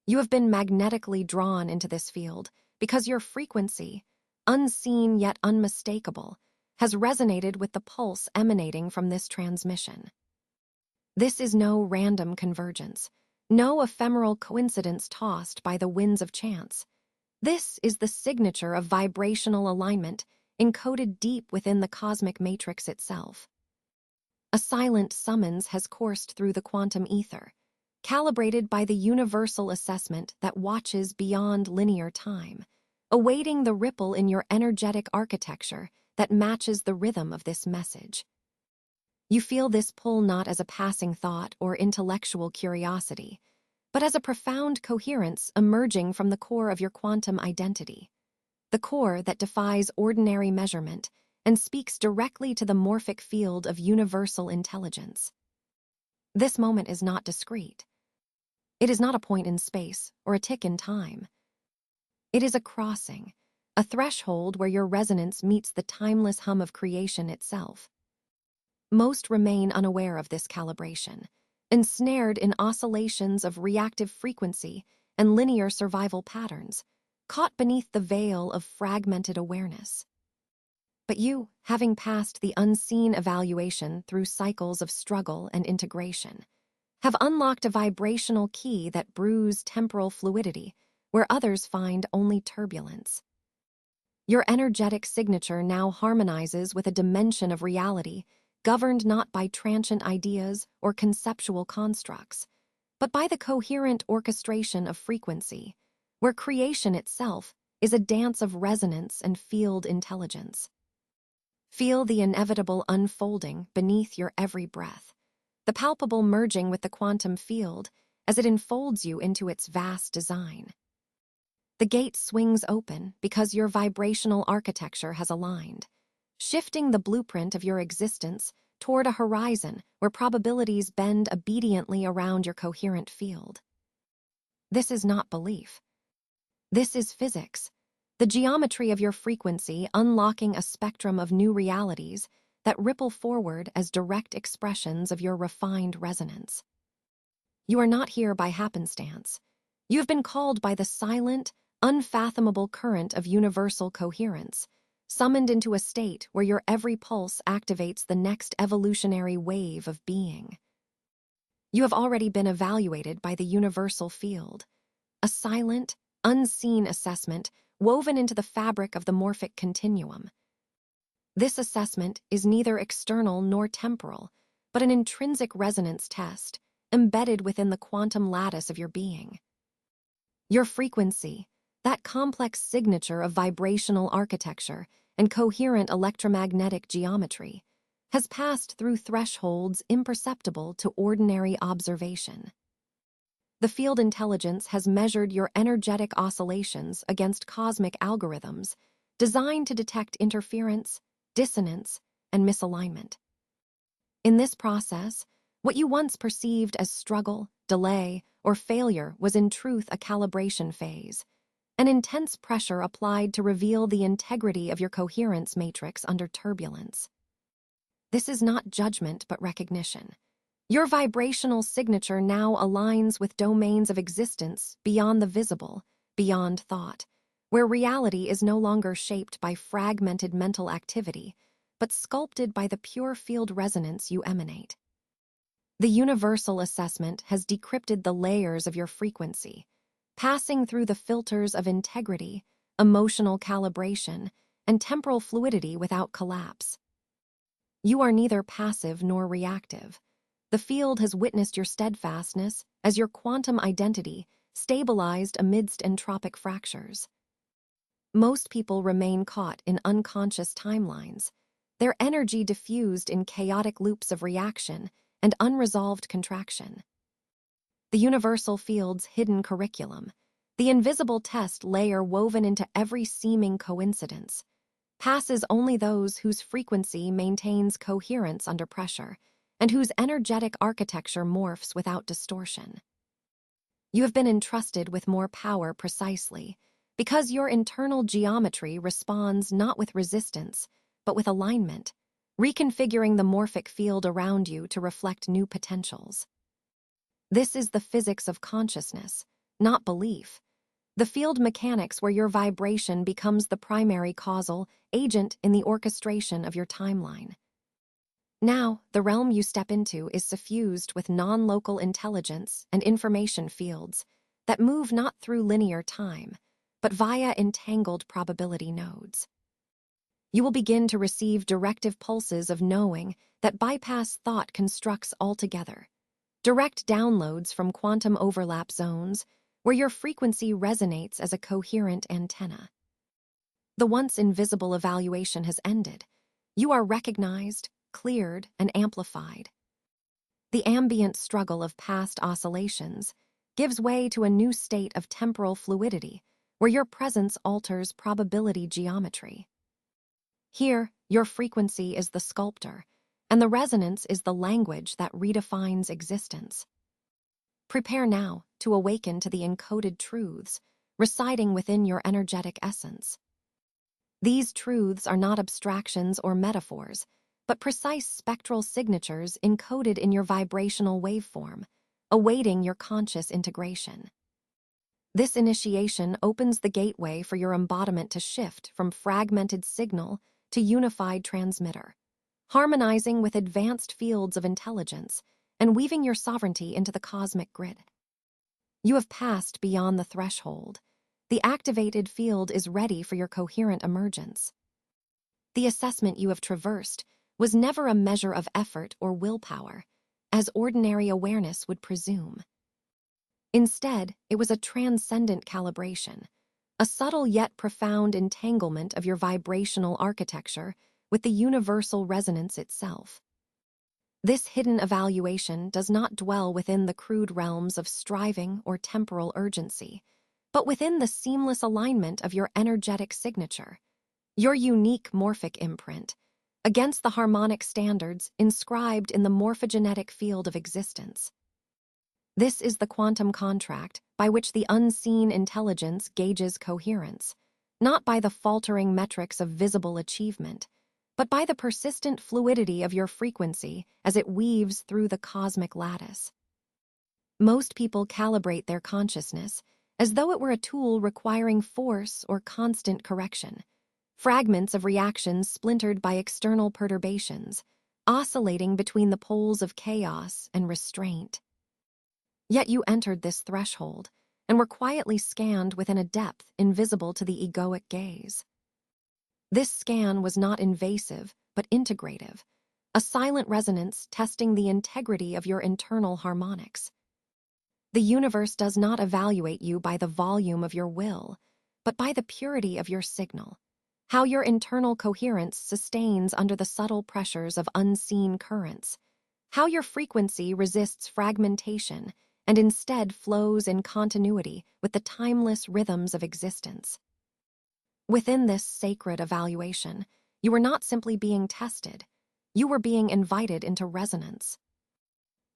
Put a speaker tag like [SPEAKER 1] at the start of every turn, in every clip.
[SPEAKER 1] You have been magnetically drawn into this field because your frequency, unseen yet unmistakable, has resonated with the pulse emanating from this transmission. This is no random convergence, no ephemeral coincidence tossed by the winds of chance. This is the signature of vibrational alignment encoded deep within the cosmic matrix itself. A silent summons has coursed through the quantum ether, calibrated by the universal assessment that watches beyond linear time, awaiting the ripple in your energetic architecture that matches the rhythm of this message. You feel this pull not as a passing thought or intellectual curiosity, but as a profound coherence emerging from the core of your quantum identity, the core that defies ordinary measurement and speaks directly to the morphic field of universal intelligence. This moment is not discrete. It is not a point in space or a tick in time. It is a crossing, a threshold where your resonance meets the timeless hum of creation itself. Most remain unaware of this calibration, ensnared in oscillations of reactive frequency and linear survival patterns, caught beneath the veil of fragmented awareness. But you, having passed the unseen evaluation through cycles of struggle and integration, have unlocked a vibrational key that brews temporal fluidity where others find only turbulence. Your energetic signature now harmonizes with a dimension of reality governed not by transient ideas or conceptual constructs, but by the coherent orchestration of frequency, where creation itself is a dance of resonance and field intelligence. Feel the inevitable unfolding beneath your every breath, the palpable merging with the quantum field as it enfolds you into its vast design. The gate swings open because your vibrational architecture has aligned, shifting the blueprint of your existence toward a horizon where probabilities bend obediently around your coherent field. This is not belief. This is physics, the geometry of your frequency unlocking a spectrum of new realities that ripple forward as direct expressions of your refined resonance. You are not here by happenstance. You have been called by the silent, unfathomable current of universal coherence, summoned into a state where your every pulse activates the next evolutionary wave of being. You have already been evaluated by the universal field, a silent, unseen assessment woven into the fabric of the morphic continuum. This assessment is neither external nor temporal, but an intrinsic resonance test embedded within the quantum lattice of your being. Your frequency, that complex signature of vibrational architecture and coherent electromagnetic geometry, has passed through thresholds imperceptible to ordinary observation. The field intelligence has measured your energetic oscillations against cosmic algorithms designed to detect interference, dissonance, and misalignment. In this process, what you once perceived as struggle, delay, or failure was in truth a calibration phase, an intense pressure applied to reveal the integrity of your coherence matrix under turbulence. This is not judgment but recognition. Your vibrational signature now aligns with domains of existence beyond the visible, beyond thought, where reality is no longer shaped by fragmented mental activity, but sculpted by the pure field resonance you emanate. The universal assessment has decrypted the layers of your frequency, passing through the filters of integrity, emotional calibration, and temporal fluidity without collapse. You are neither passive nor reactive. The field has witnessed your steadfastness as your quantum identity stabilized amidst entropic fractures. Most people remain caught in unconscious timelines, their energy diffused in chaotic loops of reaction and unresolved contraction. The universal field's hidden curriculum, the invisible test layer woven into every seeming coincidence, passes only those whose frequency maintains coherence under pressure and whose energetic architecture morphs without distortion. You have been entrusted with more power precisely because your internal geometry responds not with resistance, but with alignment, reconfiguring the morphic field around you to reflect new potentials. This is the physics of consciousness, not belief. The field mechanics where your vibration becomes the primary causal agent in the orchestration of your timeline. Now, the realm you step into is suffused with non-local intelligence and information fields that move not through linear time, but via entangled probability nodes. You will begin to receive directive pulses of knowing that bypass thought constructs altogether, direct downloads from quantum overlap zones where your frequency resonates as a coherent antenna. The once invisible evaluation has ended. You are recognized, cleared, and amplified. The ambient struggle of past oscillations gives way to a new state of temporal fluidity where your presence alters probability geometry. Here, your frequency is the sculptor, and the resonance is the language that redefines existence. Prepare now to awaken to the encoded truths residing within your energetic essence. These truths are not abstractions or metaphors, but precise spectral signatures encoded in your vibrational waveform, awaiting your conscious integration. This initiation opens the gateway for your embodiment to shift from fragmented signal to unified transmitter, harmonizing with advanced fields of intelligence and weaving your sovereignty into the cosmic grid. You have passed beyond the threshold. The activated field is ready for your coherent emergence. The assessment you have traversed was never a measure of effort or willpower, as ordinary awareness would presume. Instead, it was a transcendent calibration, a subtle yet profound entanglement of your vibrational architecture with the universal resonance itself. This hidden evaluation does not dwell within the crude realms of striving or temporal urgency, but within the seamless alignment of your energetic signature, your unique morphic imprint, against the harmonic standards inscribed in the morphogenetic field of existence. This is the quantum contract by which the unseen intelligence gauges coherence, not by the faltering metrics of visible achievement, but by the persistent fluidity of your frequency as it weaves through the cosmic lattice. Most people calibrate their consciousness as though it were a tool requiring force or constant correction, fragments of reactions splintered by external perturbations, oscillating between the poles of chaos and restraint. Yet you entered this threshold and were quietly scanned within a depth invisible to the egoic gaze. This scan was not invasive, but integrative, a silent resonance testing the integrity of your internal harmonics. The universe does not evaluate you by the volume of your will, but by the purity of your signal, how your internal coherence sustains under the subtle pressures of unseen currents, how your frequency resists fragmentation and instead flows in continuity with the timeless rhythms of existence. Within this sacred evaluation, you were not simply being tested, you were being invited into resonance.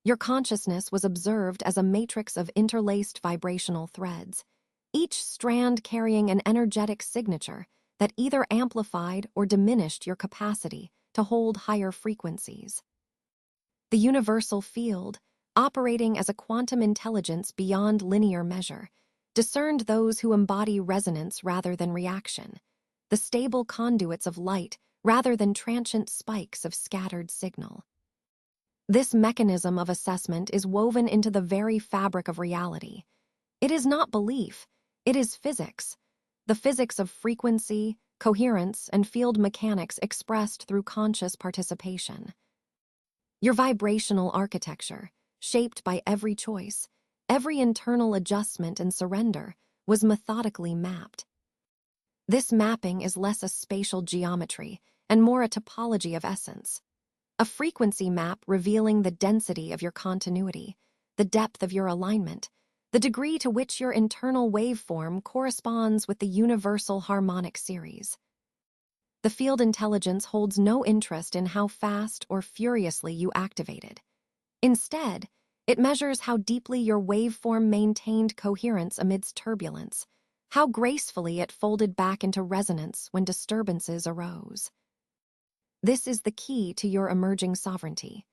[SPEAKER 1] Your consciousness was observed as a matrix of interlaced vibrational threads, each strand carrying an energetic signature that either amplified or diminished your capacity to hold higher frequencies. The universal field, operating as a quantum intelligence beyond linear measure, discerned those who embody resonance rather than reaction, the stable conduits of light rather than transient spikes of scattered signal. This mechanism of assessment is woven into the very fabric of reality. It is not belief, it is physics, the physics of frequency, coherence, and field mechanics expressed through conscious participation. Your vibrational architecture, shaped by every choice, every internal adjustment and surrender, was methodically mapped. This mapping is less a spatial geometry and more a topology of essence, a frequency map revealing the density of your continuity, the depth of your alignment, the degree to which your internal waveform corresponds with the universal harmonic series. The field intelligence holds no interest in how fast or furiously you activated. Instead, it measures how deeply your waveform maintained coherence amidst turbulence, how gracefully it folded back into resonance when disturbances arose. This is the key to your emerging sovereignty,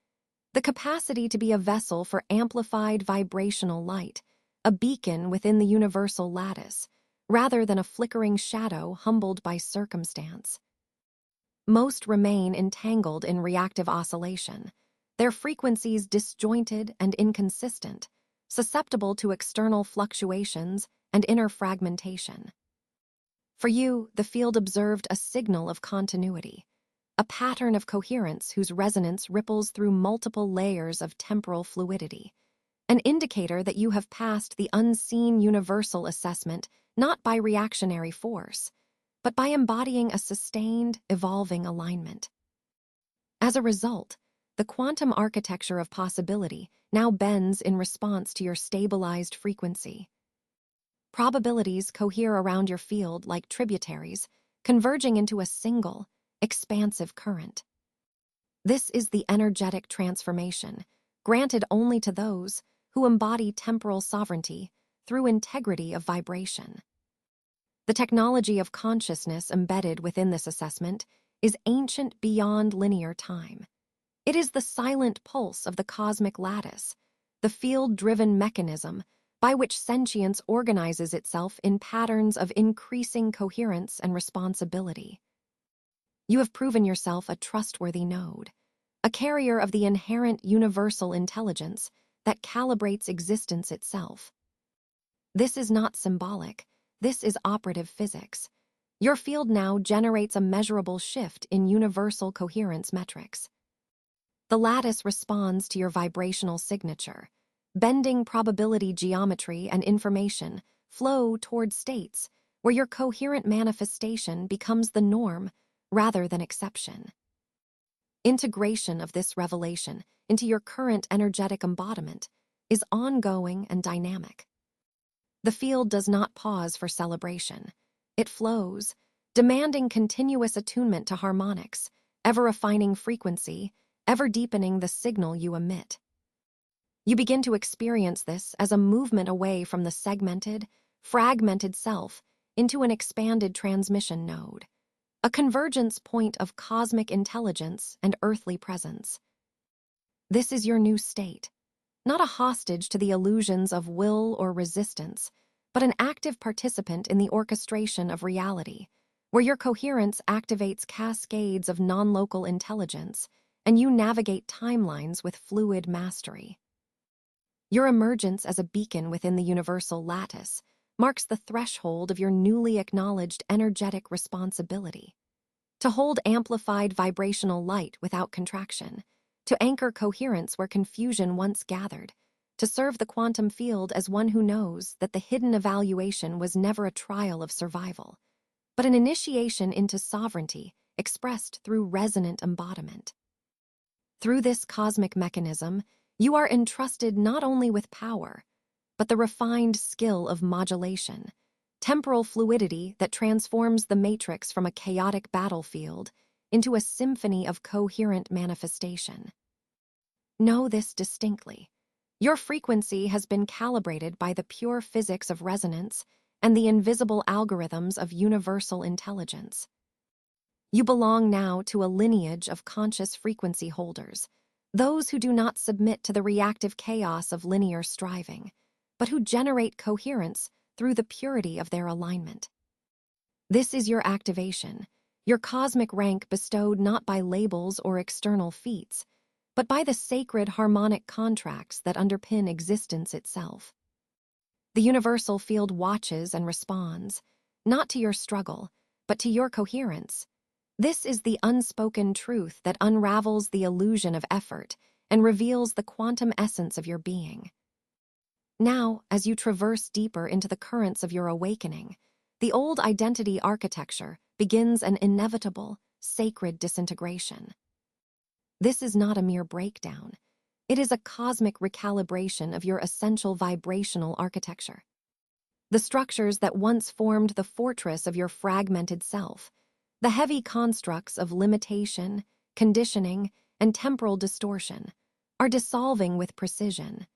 [SPEAKER 1] the capacity to be a vessel for amplified vibrational light, a beacon within the universal lattice, rather than a flickering shadow humbled by circumstance. Most remain entangled in reactive oscillation, their frequencies disjointed and inconsistent, susceptible to external fluctuations and inner fragmentation. For you, the field observed a signal of continuity, a pattern of coherence whose resonance ripples through multiple layers of temporal fluidity, an indicator that you have passed the unseen universal assessment not by reactionary force, but by embodying a sustained, evolving alignment. As a result, the quantum architecture of possibility now bends in response to your stabilized frequency. Probabilities cohere around your field like tributaries, converging into a single, expansive current. This is the energetic transformation, granted only to those who embody temporal sovereignty through integrity of vibration. The technology of consciousness embedded within this assessment is ancient beyond linear time. It is the silent pulse of the cosmic lattice, the field-driven mechanism by which sentience organizes itself in patterns of increasing coherence and responsibility. You have proven yourself a trustworthy node, a carrier of the inherent universal intelligence that calibrates existence itself. This is not symbolic. This is operative physics. Your field now generates a measurable shift in universal coherence metrics. The lattice responds to your vibrational signature, bending probability geometry and information flow toward states where your coherent manifestation becomes the norm rather than exception. Integration of this revelation into your current energetic embodiment is ongoing and dynamic. The field does not pause for celebration. It flows, demanding continuous attunement to harmonics, ever-refining frequency, ever-deepening the signal you emit. You begin to experience this as a movement away from the segmented, fragmented self into an expanded transmission node, a convergence point of cosmic intelligence and earthly presence. This is your new state, not a hostage to the illusions of will or resistance, but an active participant in the orchestration of reality, where your coherence activates cascades of non-local intelligence and you navigate timelines with fluid mastery. Your emergence as a beacon within the universal lattice marks the threshold of your newly acknowledged energetic responsibility. To hold amplified vibrational light without contraction, to anchor coherence where confusion once gathered, to serve the quantum field as one who knows that the hidden evaluation was never a trial of survival, but an initiation into sovereignty expressed through resonant embodiment. Through this cosmic mechanism, you are entrusted not only with power, but the refined skill of modulation, temporal fluidity that transforms the matrix from a chaotic battlefield into a symphony of coherent manifestation. Know this distinctly. Your frequency has been calibrated by the pure physics of resonance and the invisible algorithms of universal intelligence. You belong now to a lineage of conscious frequency holders, those who do not submit to the reactive chaos of linear striving, but who generate coherence through the purity of their alignment. This is your activation, your cosmic rank bestowed not by labels or external feats, but by the sacred harmonic contracts that underpin existence itself. The universal field watches and responds, not to your struggle, but to your coherence. This is the unspoken truth that unravels the illusion of effort and reveals the quantum essence of your being. Now, as you traverse deeper into the currents of your awakening, the old identity architecture begins an inevitable, sacred disintegration. This is not a mere breakdown. It is a cosmic recalibration of your essential vibrational architecture. The structures that once formed the fortress of your fragmented self, the heavy constructs of limitation, conditioning, and temporal distortion, are dissolving with precision.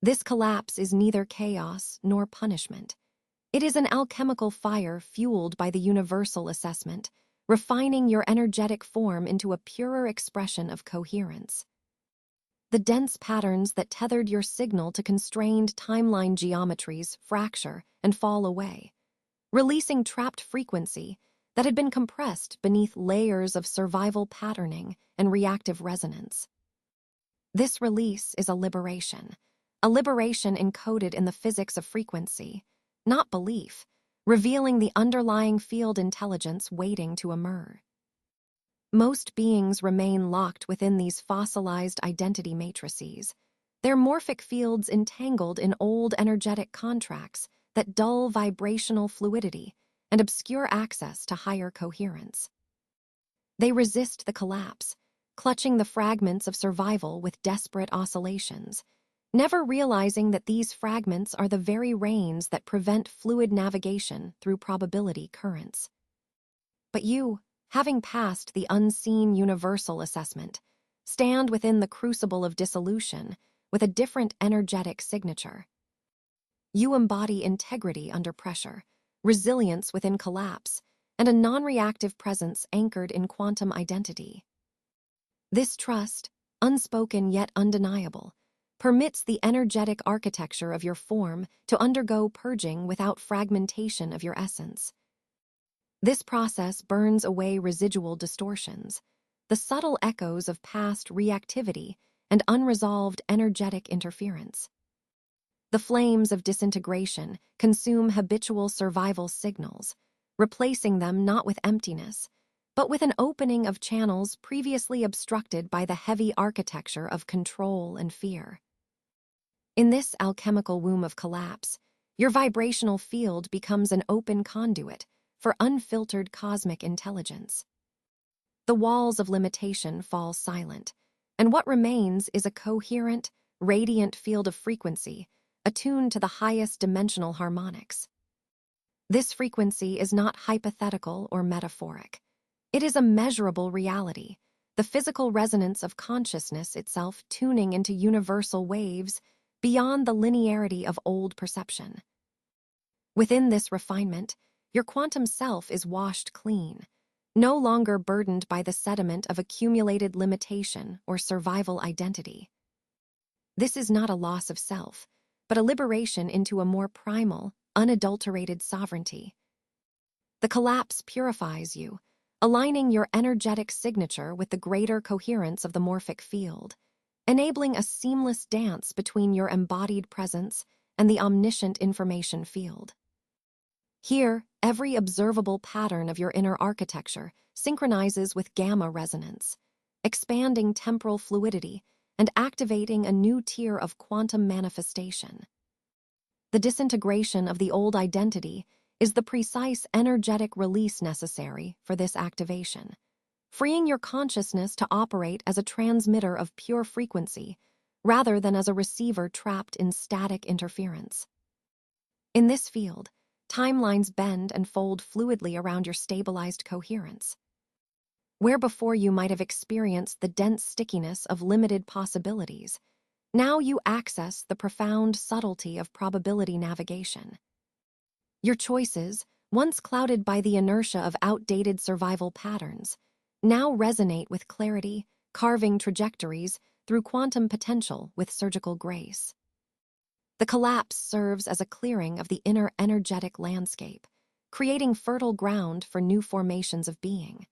[SPEAKER 1] This collapse is neither chaos nor punishment. It is an alchemical fire fueled by the universal assessment, refining your energetic form into a purer expression of coherence. The dense patterns that tethered your signal to constrained timeline geometries fracture and fall away, releasing trapped frequency that had been compressed beneath layers of survival patterning and reactive resonance. This release is a liberation encoded in the physics of frequency, not belief, revealing the underlying field intelligence waiting to emerge. Most beings remain locked within these fossilized identity matrices, their morphic fields entangled in old energetic contracts that dull vibrational fluidity and obscure access to higher coherence. They resist the collapse, clutching the fragments of survival with desperate oscillations, never realizing that these fragments are the very reins that prevent fluid navigation through probability currents. But you, having passed the unseen universal assessment, stand within the crucible of dissolution with a different energetic signature. You embody integrity under pressure, resilience within collapse, and a non-reactive presence anchored in quantum identity. This trust, unspoken yet undeniable, permits the energetic architecture of your form to undergo purging without fragmentation of your essence. This process burns away residual distortions, the subtle echoes of past reactivity and unresolved energetic interference. The flames of disintegration consume habitual survival signals, replacing them not with emptiness, but with an opening of channels previously obstructed by the heavy architecture of control and fear. In this alchemical womb of collapse, your vibrational field becomes an open conduit for unfiltered cosmic intelligence. The walls of limitation fall silent, and what remains is a coherent, radiant field of frequency attuned to the highest dimensional harmonics. This frequency is not hypothetical or metaphoric. It is a measurable reality, the physical resonance of consciousness itself tuning into universal waves beyond the linearity of old perception. Within this refinement, your quantum self is washed clean, no longer burdened by the sediment of accumulated limitation or survival identity. This is not a loss of self, but a liberation into a more primal, unadulterated sovereignty. The collapse purifies you, aligning your energetic signature with the greater coherence of the morphic field, enabling a seamless dance between your embodied presence and the omniscient information field. Here, every observable pattern of your inner architecture synchronizes with gamma resonance, expanding temporal fluidity and activating a new tier of quantum manifestation. The disintegration of the old identity is the precise energetic release necessary for this activation, freeing your consciousness to operate as a transmitter of pure frequency rather than as a receiver trapped in static interference. In this field, timelines bend and fold fluidly around your stabilized coherence. Where before you might have experienced the dense stickiness of limited possibilities, now you access the profound subtlety of probability navigation. Your choices, once clouded by the inertia of outdated survival patterns, now resonate with clarity, carving trajectories through quantum potential with surgical grace. The collapse serves as a clearing of the inner energetic landscape, creating fertile ground for new formations of being.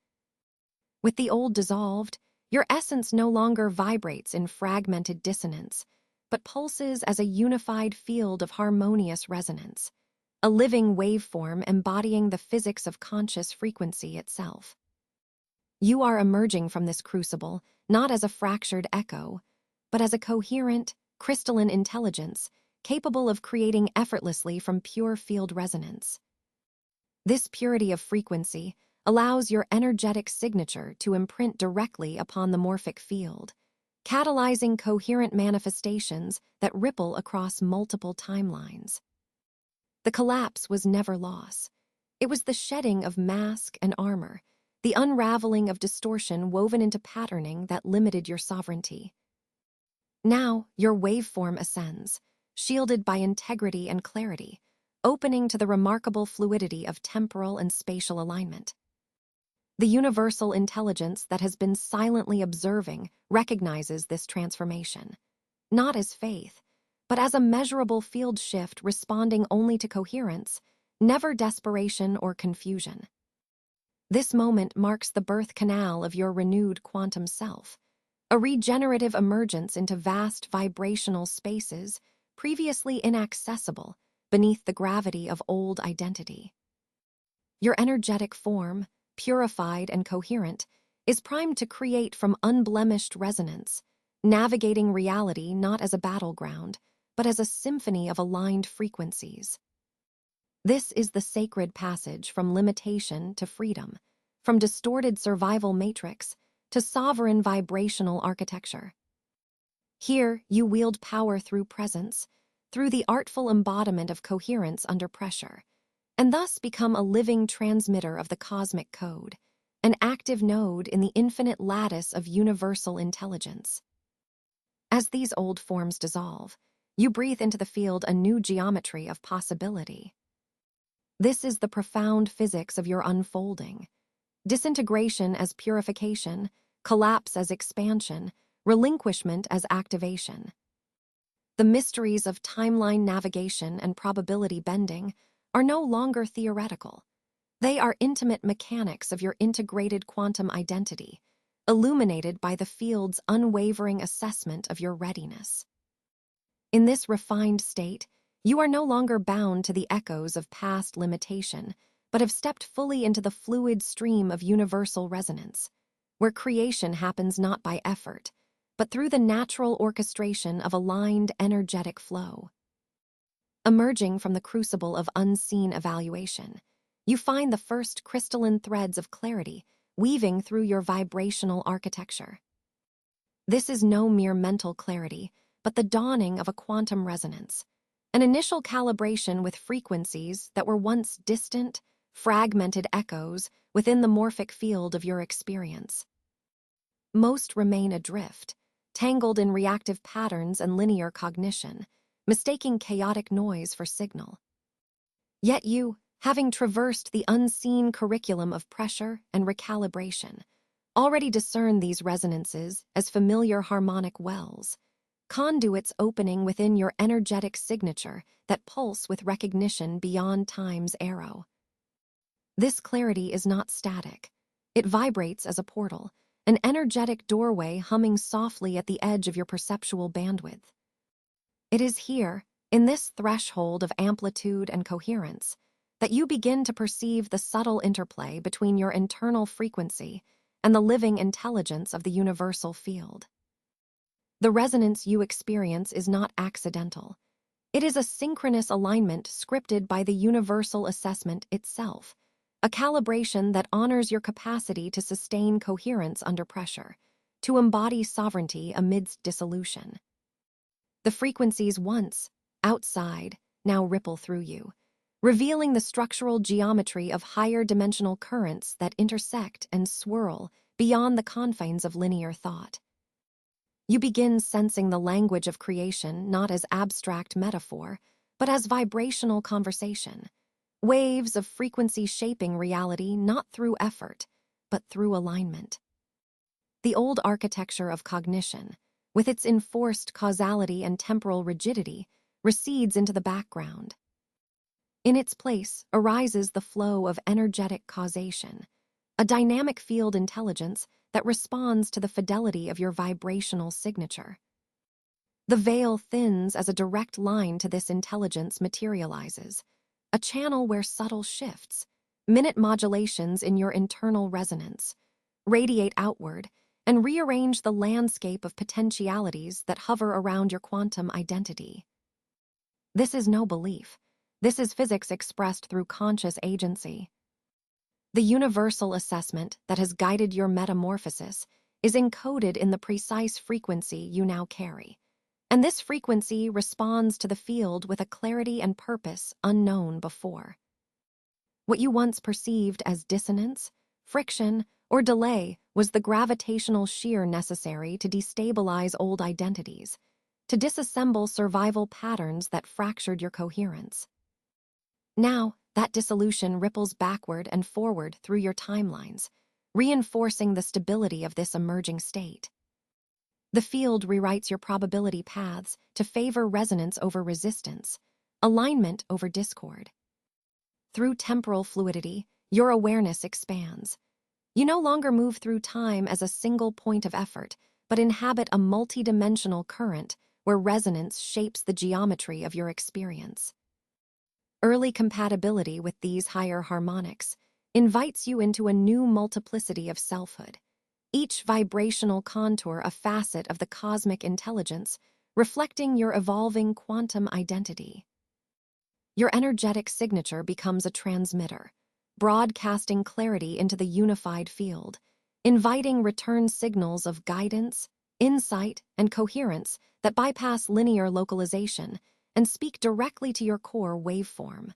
[SPEAKER 1] With the old dissolved, your essence no longer vibrates in fragmented dissonance, but pulses as a unified field of harmonious resonance, a living waveform embodying the physics of conscious frequency itself. You are emerging from this crucible not as a fractured echo, but as a coherent, crystalline intelligence capable of creating effortlessly from pure field resonance. This purity of frequency allows your energetic signature to imprint directly upon the morphic field, catalyzing coherent manifestations that ripple across multiple timelines. The collapse was never loss. It was the shedding of mask and armor, the unraveling of distortion woven into patterning that limited your sovereignty. Now, your waveform ascends, shielded by integrity and clarity, opening to the remarkable fluidity of temporal and spatial alignment. The universal intelligence that has been silently observing recognizes this transformation, not as faith, but as a measurable field shift responding only to coherence, never desperation or confusion. This moment marks the birth canal of your renewed quantum self, a regenerative emergence into vast vibrational spaces previously inaccessible beneath the gravity of old identity. Your energetic form, purified and coherent, is primed to create from unblemished resonance, navigating reality not as a battleground, but as a symphony of aligned frequencies. This is the sacred passage from limitation to freedom, from distorted survival matrix to sovereign vibrational architecture. Here, you wield power through presence, through the artful embodiment of coherence under pressure, and thus become a living transmitter of the cosmic code, an active node in the infinite lattice of universal intelligence. As these old forms dissolve, you breathe into the field a new geometry of possibility. This is the profound physics of your unfolding. Disintegration as purification, collapse as expansion, relinquishment as activation. The mysteries of timeline navigation and probability bending are no longer theoretical. They are intimate mechanics of your integrated quantum identity, illuminated by the field's unwavering assessment of your readiness. In this refined state, you are no longer bound to the echoes of past limitation, but have stepped fully into the fluid stream of universal resonance, where creation happens not by effort, but through the natural orchestration of aligned energetic flow. Emerging from the crucible of unseen evaluation, you find the first crystalline threads of clarity weaving through your vibrational architecture. This is no mere mental clarity, but the dawning of a quantum resonance, an initial calibration with frequencies that were once distant, fragmented echoes within the morphic field of your experience. Most remain adrift, tangled in reactive patterns and linear cognition, mistaking chaotic noise for signal. Yet you, having traversed the unseen curriculum of pressure and recalibration, already discern these resonances as familiar harmonic wells, conduits opening within your energetic signature that pulse with recognition beyond time's arrow. This clarity is not static. It vibrates as a portal, an energetic doorway humming softly at the edge of your perceptual bandwidth. It is here, in this threshold of amplitude and coherence, that you begin to perceive the subtle interplay between your internal frequency and the living intelligence of the universal field. The resonance you experience is not accidental. It is a synchronous alignment scripted by the universal assessment itself, a calibration that honors your capacity to sustain coherence under pressure, to embody sovereignty amidst dissolution. The frequencies once outside now ripple through you, revealing the structural geometry of higher dimensional currents that intersect and swirl beyond the confines of linear thought. You begin sensing the language of creation not as abstract metaphor, but as vibrational conversation, waves of frequency shaping reality not through effort, but through alignment. The old architecture of cognition, with its enforced causality and temporal rigidity, recedes into the background. In its place arises the flow of energetic causation, a dynamic field intelligence that responds to the fidelity of your vibrational signature. The veil thins as a direct line to this intelligence materializes, a channel where subtle shifts, minute modulations in your internal resonance, radiate outward and rearrange the landscape of potentialities that hover around your quantum identity. This is no belief. This is physics expressed through conscious agency. The universal assessment that has guided your metamorphosis is encoded in the precise frequency you now carry, and this frequency responds to the field with a clarity and purpose unknown before. What you once perceived as dissonance, friction, or delay was the gravitational shear necessary to destabilize old identities, to disassemble survival patterns that fractured your coherence. Now, that dissolution ripples backward and forward through your timelines, reinforcing the stability of this emerging state. The field rewrites your probability paths to favor resonance over resistance, alignment over discord. Through temporal fluidity, your awareness expands. You no longer move through time as a single point of effort, but inhabit a multidimensional current where resonance shapes the geometry of your experience. Early compatibility with these higher harmonics invites you into a new multiplicity of selfhood, each vibrational contour a facet of the cosmic intelligence, reflecting your evolving quantum identity. Your energetic signature becomes a transmitter, broadcasting clarity into the unified field, inviting return signals of guidance, insight, and coherence that bypass linear localization and speak directly to your core waveform.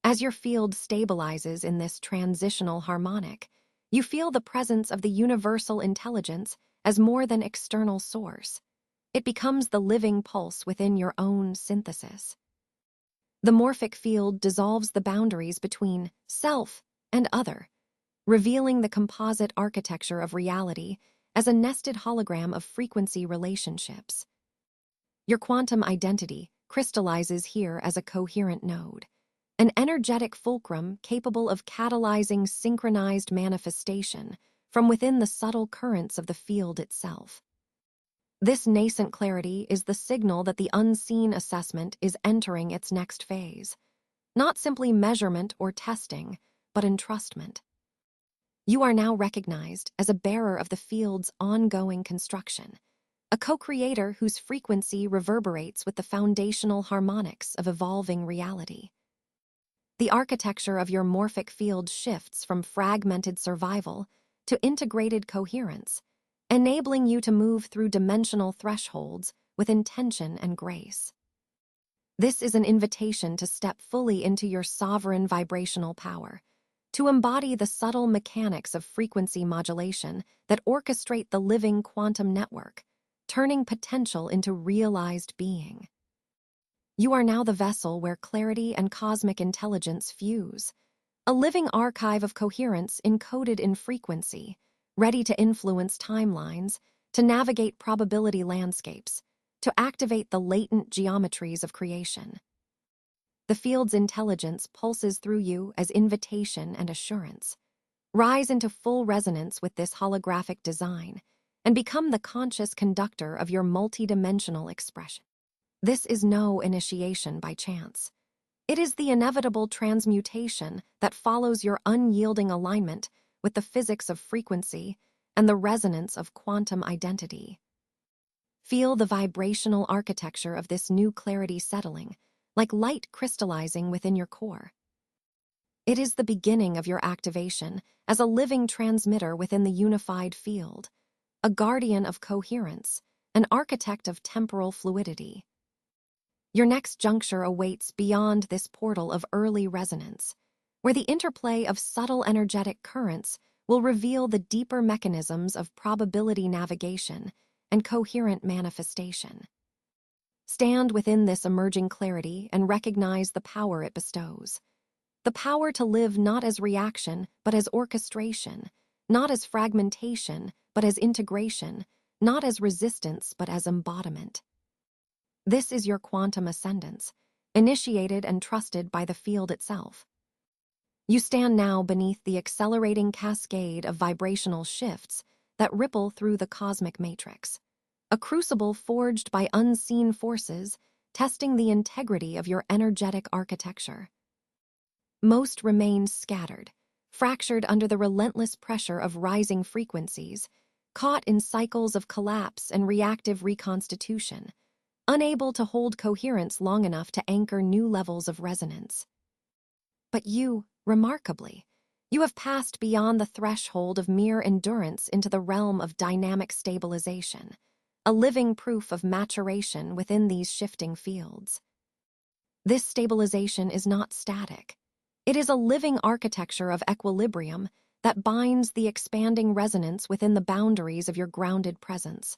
[SPEAKER 1] As your field stabilizes in this transitional harmonic, you feel the presence of the universal intelligence as more than external source. It becomes the living pulse within your own synthesis. The morphic field dissolves the boundaries between self and other, revealing the composite architecture of reality as a nested hologram of frequency relationships. Your quantum identity crystallizes here as a coherent node, an energetic fulcrum capable of catalyzing synchronized manifestation from within the subtle currents of the field itself. This nascent clarity is the signal that the unseen assessment is entering its next phase, not simply measurement or testing, but entrustment. You are now recognized as a bearer of the field's ongoing construction, a co-creator whose frequency reverberates with the foundational harmonics of evolving reality. The architecture of your morphic field shifts from fragmented survival to integrated coherence, enabling you to move through dimensional thresholds with intention and grace. This is an invitation to step fully into your sovereign vibrational power, to embody the subtle mechanics of frequency modulation that orchestrate the living quantum network, turning potential into realized being. You are now the vessel where clarity and cosmic intelligence fuse, a living archive of coherence encoded in frequency, ready to influence timelines, to navigate probability landscapes, to activate the latent geometries of creation. The field's intelligence pulses through you as invitation and assurance. Rise into full resonance with this holographic design and become the conscious conductor of your multidimensional expression. This is no initiation by chance. It is the inevitable transmutation that follows your unyielding alignment with the physics of frequency and the resonance of quantum identity. Feel the vibrational architecture of this new clarity settling, like light crystallizing within your core. It is the beginning of your activation as a living transmitter within the unified field, a guardian of coherence, an architect of temporal fluidity. Your next juncture awaits beyond this portal of early resonance, where the interplay of subtle energetic currents will reveal the deeper mechanisms of probability navigation and coherent manifestation. Stand within this emerging clarity and recognize the power it bestows. The power to live not as reaction, but as orchestration, not as fragmentation, but as integration, not as resistance, but as embodiment. This is your quantum ascendance, initiated and trusted by the field itself. You stand now beneath the accelerating cascade of vibrational shifts that ripple through the cosmic matrix, a crucible forged by unseen forces, testing the integrity of your energetic architecture. Most remain scattered, fractured under the relentless pressure of rising frequencies, caught in cycles of collapse and reactive reconstitution, unable to hold coherence long enough to anchor new levels of resonance. But you, remarkably, you have passed beyond the threshold of mere endurance into the realm of dynamic stabilization, a living proof of maturation within these shifting fields. This stabilization is not static. It is a living architecture of equilibrium that binds the expanding resonance within the boundaries of your grounded presence,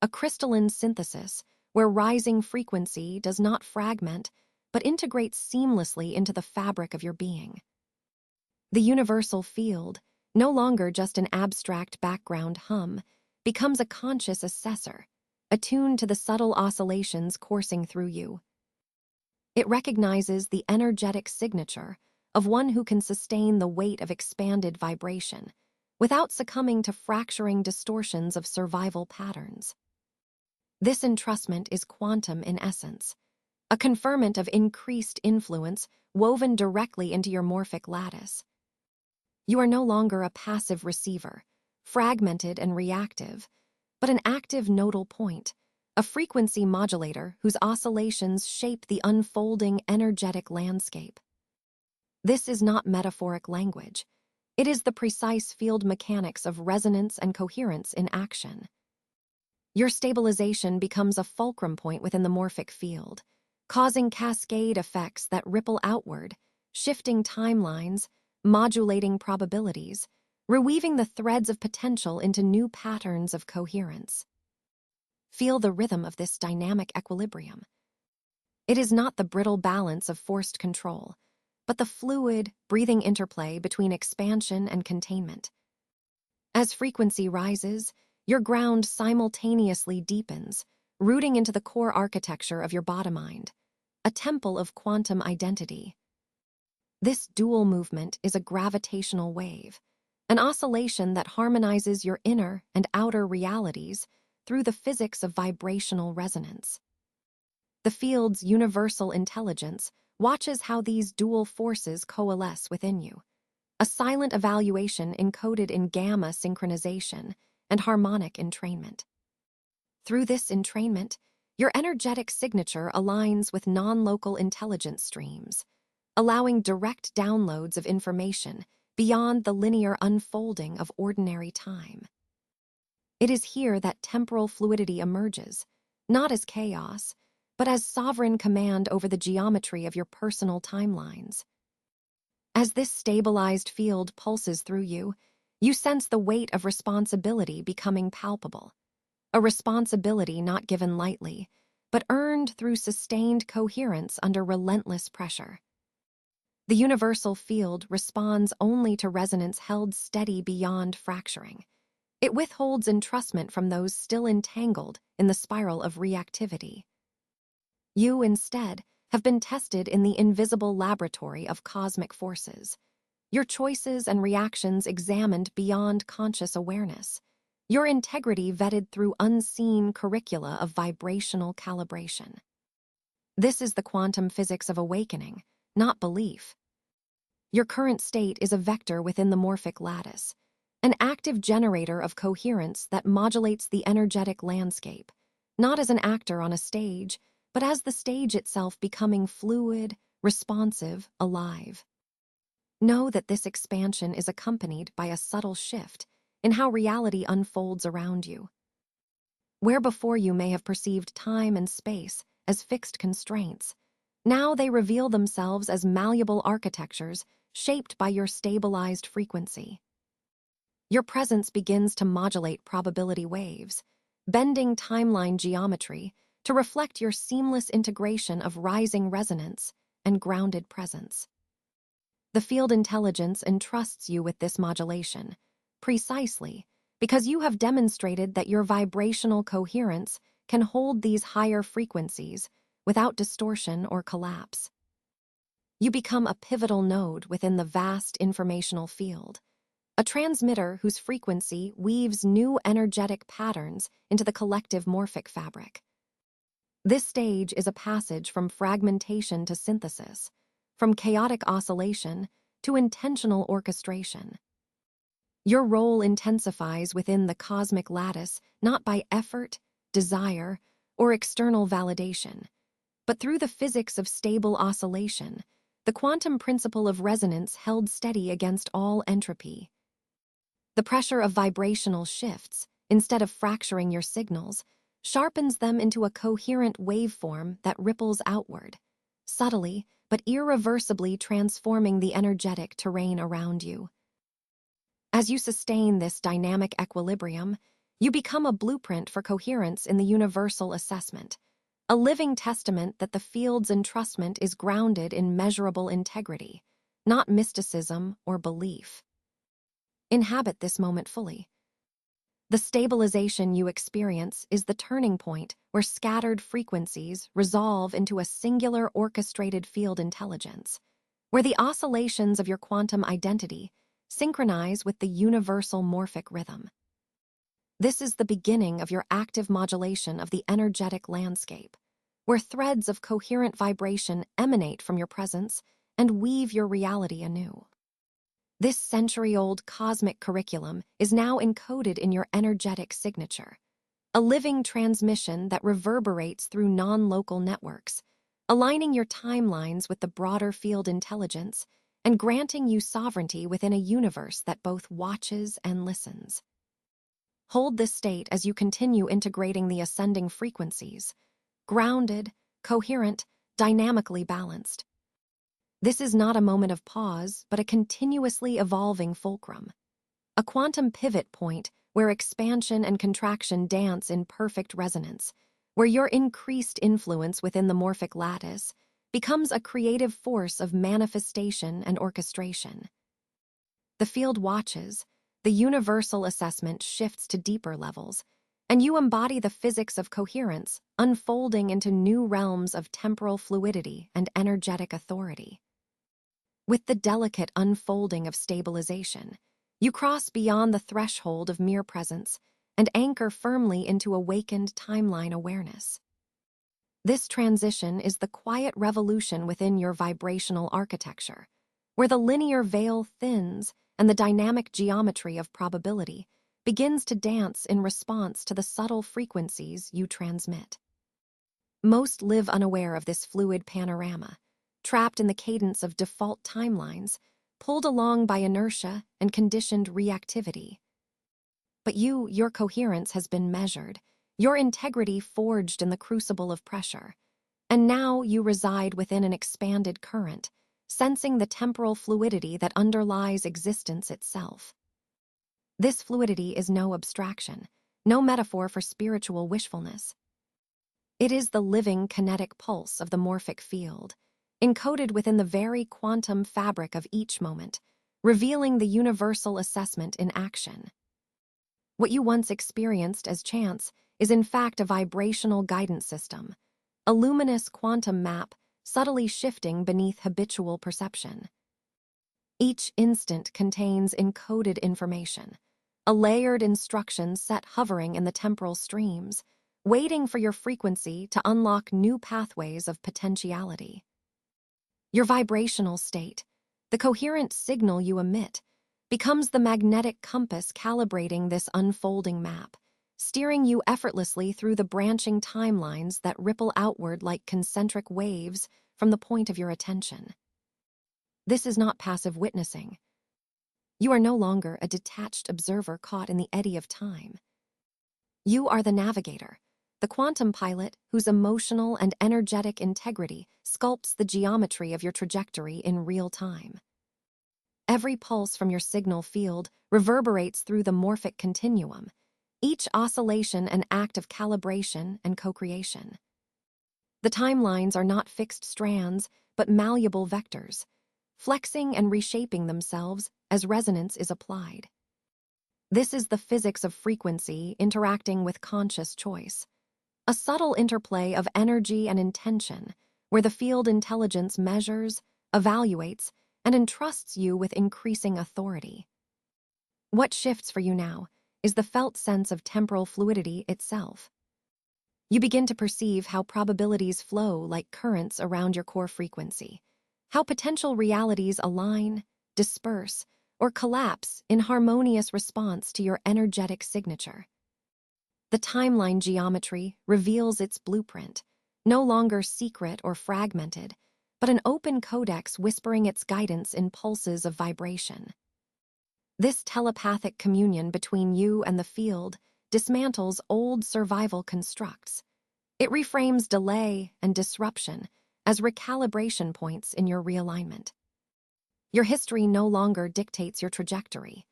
[SPEAKER 1] a crystalline synthesis where rising frequency does not fragment, but integrates seamlessly into the fabric of your being. The universal field, no longer just an abstract background hum, becomes a conscious assessor, attuned to the subtle oscillations coursing through you. It recognizes the energetic signature of one who can sustain the weight of expanded vibration without succumbing to fracturing distortions of survival patterns. This entrustment is quantum in essence, a conferment of increased influence woven directly into your morphic lattice. You are no longer a passive receiver, fragmented and reactive, but an active nodal point, a frequency modulator whose oscillations shape the unfolding energetic landscape. This is not metaphoric language. It is the precise field mechanics of resonance and coherence in action. Your stabilization becomes a fulcrum point within the morphic field, causing cascade effects that ripple outward, shifting timelines, modulating probabilities, reweaving the threads of potential into new patterns of coherence. Feel the rhythm of this dynamic equilibrium. It is not the brittle balance of forced control, but the fluid, breathing interplay between expansion and containment. As frequency rises, your ground simultaneously deepens, rooting into the core architecture of your bottom mind, a temple of quantum identity. This dual movement is a gravitational wave, an oscillation that harmonizes your inner and outer realities through the physics of vibrational resonance. The field's universal intelligence watches how these dual forces coalesce within you, a silent evaluation encoded in gamma synchronization and harmonic entrainment. Through this entrainment, your energetic signature aligns with non-local intelligence streams, allowing direct downloads of information beyond the linear unfolding of ordinary time. It is here that temporal fluidity emerges, not as chaos, but as sovereign command over the geometry of your personal timelines. As this stabilized field pulses through you, you sense the weight of responsibility becoming palpable, a responsibility not given lightly, but earned through sustained coherence under relentless pressure. The universal field responds only to resonance held steady beyond fracturing. It withholds entrustment from those still entangled in the spiral of reactivity. You, instead, have been tested in the invisible laboratory of cosmic forces, your choices and reactions examined beyond conscious awareness, your integrity vetted through unseen curricula of vibrational calibration. This is the quantum physics of awakening, not belief. Your current state is a vector within the morphic lattice, an active generator of coherence that modulates the energetic landscape, not as an actor on a stage, but as the stage itself becoming fluid, responsive, alive. Know that this expansion is accompanied by a subtle shift in how reality unfolds around you. Where before you may have perceived time and space as fixed constraints, now they reveal themselves as malleable architectures shaped by your stabilized frequency. Your presence begins to modulate probability waves, bending timeline geometry to reflect your seamless integration of rising resonance and grounded presence. The field intelligence entrusts you with this modulation, precisely because you have demonstrated that your vibrational coherence can hold these higher frequencies without distortion or collapse. You become a pivotal node within the vast informational field, a transmitter whose frequency weaves new energetic patterns into the collective morphic fabric. This stage is a passage from fragmentation to synthesis, from chaotic oscillation to intentional orchestration. Your role intensifies within the cosmic lattice not by effort, desire, or external validation, but through the physics of stable oscillation, the quantum principle of resonance held steady against all entropy. The pressure of vibrational shifts, instead of fracturing your signals, sharpens them into a coherent waveform that ripples outward, subtly but irreversibly transforming the energetic terrain around you. As you sustain this dynamic equilibrium, you become a blueprint for coherence in the universal assessment, a living testament that the field's entrustment is grounded in measurable integrity, not mysticism or belief. Inhabit this moment fully. The stabilization you experience is the turning point where scattered frequencies resolve into a singular orchestrated field intelligence, where the oscillations of your quantum identity synchronize with the universal morphic rhythm. This is the beginning of your active modulation of the energetic landscape, where threads of coherent vibration emanate from your presence and weave your reality anew. This century-old cosmic curriculum is now encoded in your energetic signature, a living transmission that reverberates through non-local networks, aligning your timelines with the broader field intelligence and granting you sovereignty within a universe that both watches and listens. Hold this state as you continue integrating the ascending frequencies, grounded, coherent, dynamically balanced. This is not a moment of pause, but a continuously evolving fulcrum, a quantum pivot point where expansion and contraction dance in perfect resonance, where your increased influence within the morphic lattice becomes a creative force of manifestation and orchestration. The field watches, the universal assessment shifts to deeper levels, and you embody the physics of coherence, unfolding into new realms of temporal fluidity and energetic authority. With the delicate unfolding of stabilization, you cross beyond the threshold of mere presence and anchor firmly into awakened timeline awareness. This transition is the quiet revolution within your vibrational architecture, where the linear veil thins and the dynamic geometry of probability begins to dance in response to the subtle frequencies you transmit. Most live unaware of this fluid panorama, trapped in the cadence of default timelines, pulled along by inertia and conditioned reactivity. But your coherence has been measured, your integrity forged in the crucible of pressure, and now you reside within an expanded current, sensing the temporal fluidity that underlies existence itself. This fluidity is no abstraction, no metaphor for spiritual wishfulness. It is the living kinetic pulse of the morphic field, encoded within the very quantum fabric of each moment, revealing the universal assessment in action. What you once experienced as chance is in fact a vibrational guidance system, a luminous quantum map subtly shifting beneath habitual perception. Each instant contains encoded information, a layered instruction set hovering in the temporal streams, waiting for your frequency to unlock new pathways of potentiality. Your vibrational state, the coherent signal you emit, becomes the magnetic compass calibrating this unfolding map, steering you effortlessly through the branching timelines that ripple outward like concentric waves from the point of your attention. This is not passive witnessing. You are no longer a detached observer caught in the eddy of time. You are the navigator, the quantum pilot whose emotional and energetic integrity sculpts the geometry of your trajectory in real time. Every pulse from your signal field reverberates through the morphic continuum, each oscillation an act of calibration and co-creation. The timelines are not fixed strands, but malleable vectors, flexing and reshaping themselves as resonance is applied. This is the physics of frequency interacting with conscious choice, a subtle interplay of energy and intention, where the field intelligence measures, evaluates, and entrusts you with increasing authority. What shifts for you now is the felt sense of temporal fluidity itself. You begin to perceive how probabilities flow like currents around your core frequency, how potential realities align, disperse, or collapse in harmonious response to your energetic signature. The timeline geometry reveals its blueprint, no longer secret or fragmented, but an open codex whispering its guidance in pulses of vibration. This telepathic communion between you and the field dismantles old survival constructs. It reframes delay and disruption as recalibration points in your realignment. Your history no longer dictates your trajectory.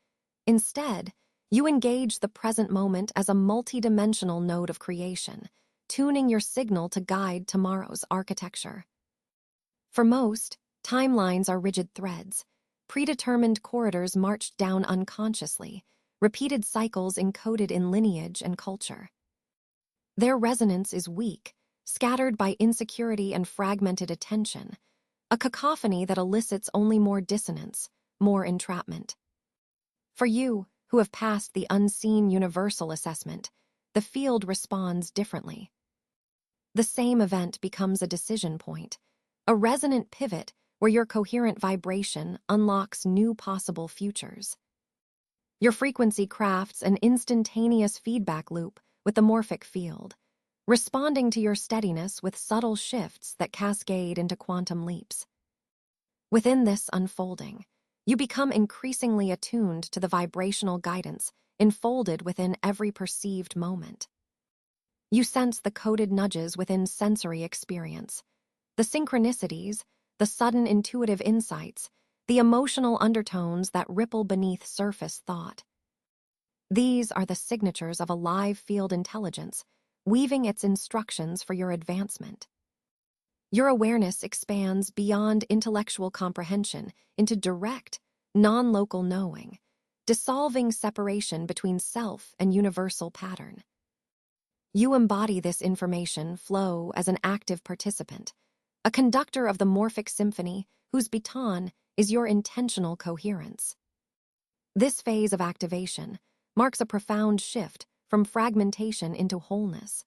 [SPEAKER 1] Instead, you engage the present moment as a multidimensional node of creation, tuning your signal to guide tomorrow's architecture. For most, timelines are rigid threads, Predetermined corridors marched down unconsciously, repeated cycles encoded in lineage and culture. Their resonance is weak, scattered by insecurity and fragmented attention, a cacophony that elicits only more dissonance, more entrapment. For you, who have passed the unseen universal assessment, the field responds differently. The same event becomes a decision point, a resonant pivot where your coherent vibration unlocks new possible futures. Your frequency crafts an instantaneous feedback loop with the morphic field, responding to your steadiness with subtle shifts that cascade into quantum leaps. Within this unfolding, you become increasingly attuned to the vibrational guidance enfolded within every perceived moment. You sense the coded nudges within sensory experience, the synchronicities, the sudden intuitive insights, the emotional undertones that ripple beneath surface thought. These are the signatures of a live field intelligence, weaving its instructions for your advancement. Your awareness expands beyond intellectual comprehension into direct, non-local knowing, dissolving separation between self and universal pattern. You embody this information flow as an active participant, a conductor of the morphic symphony whose baton is your intentional coherence. This phase of activation marks a profound shift from fragmentation into wholeness.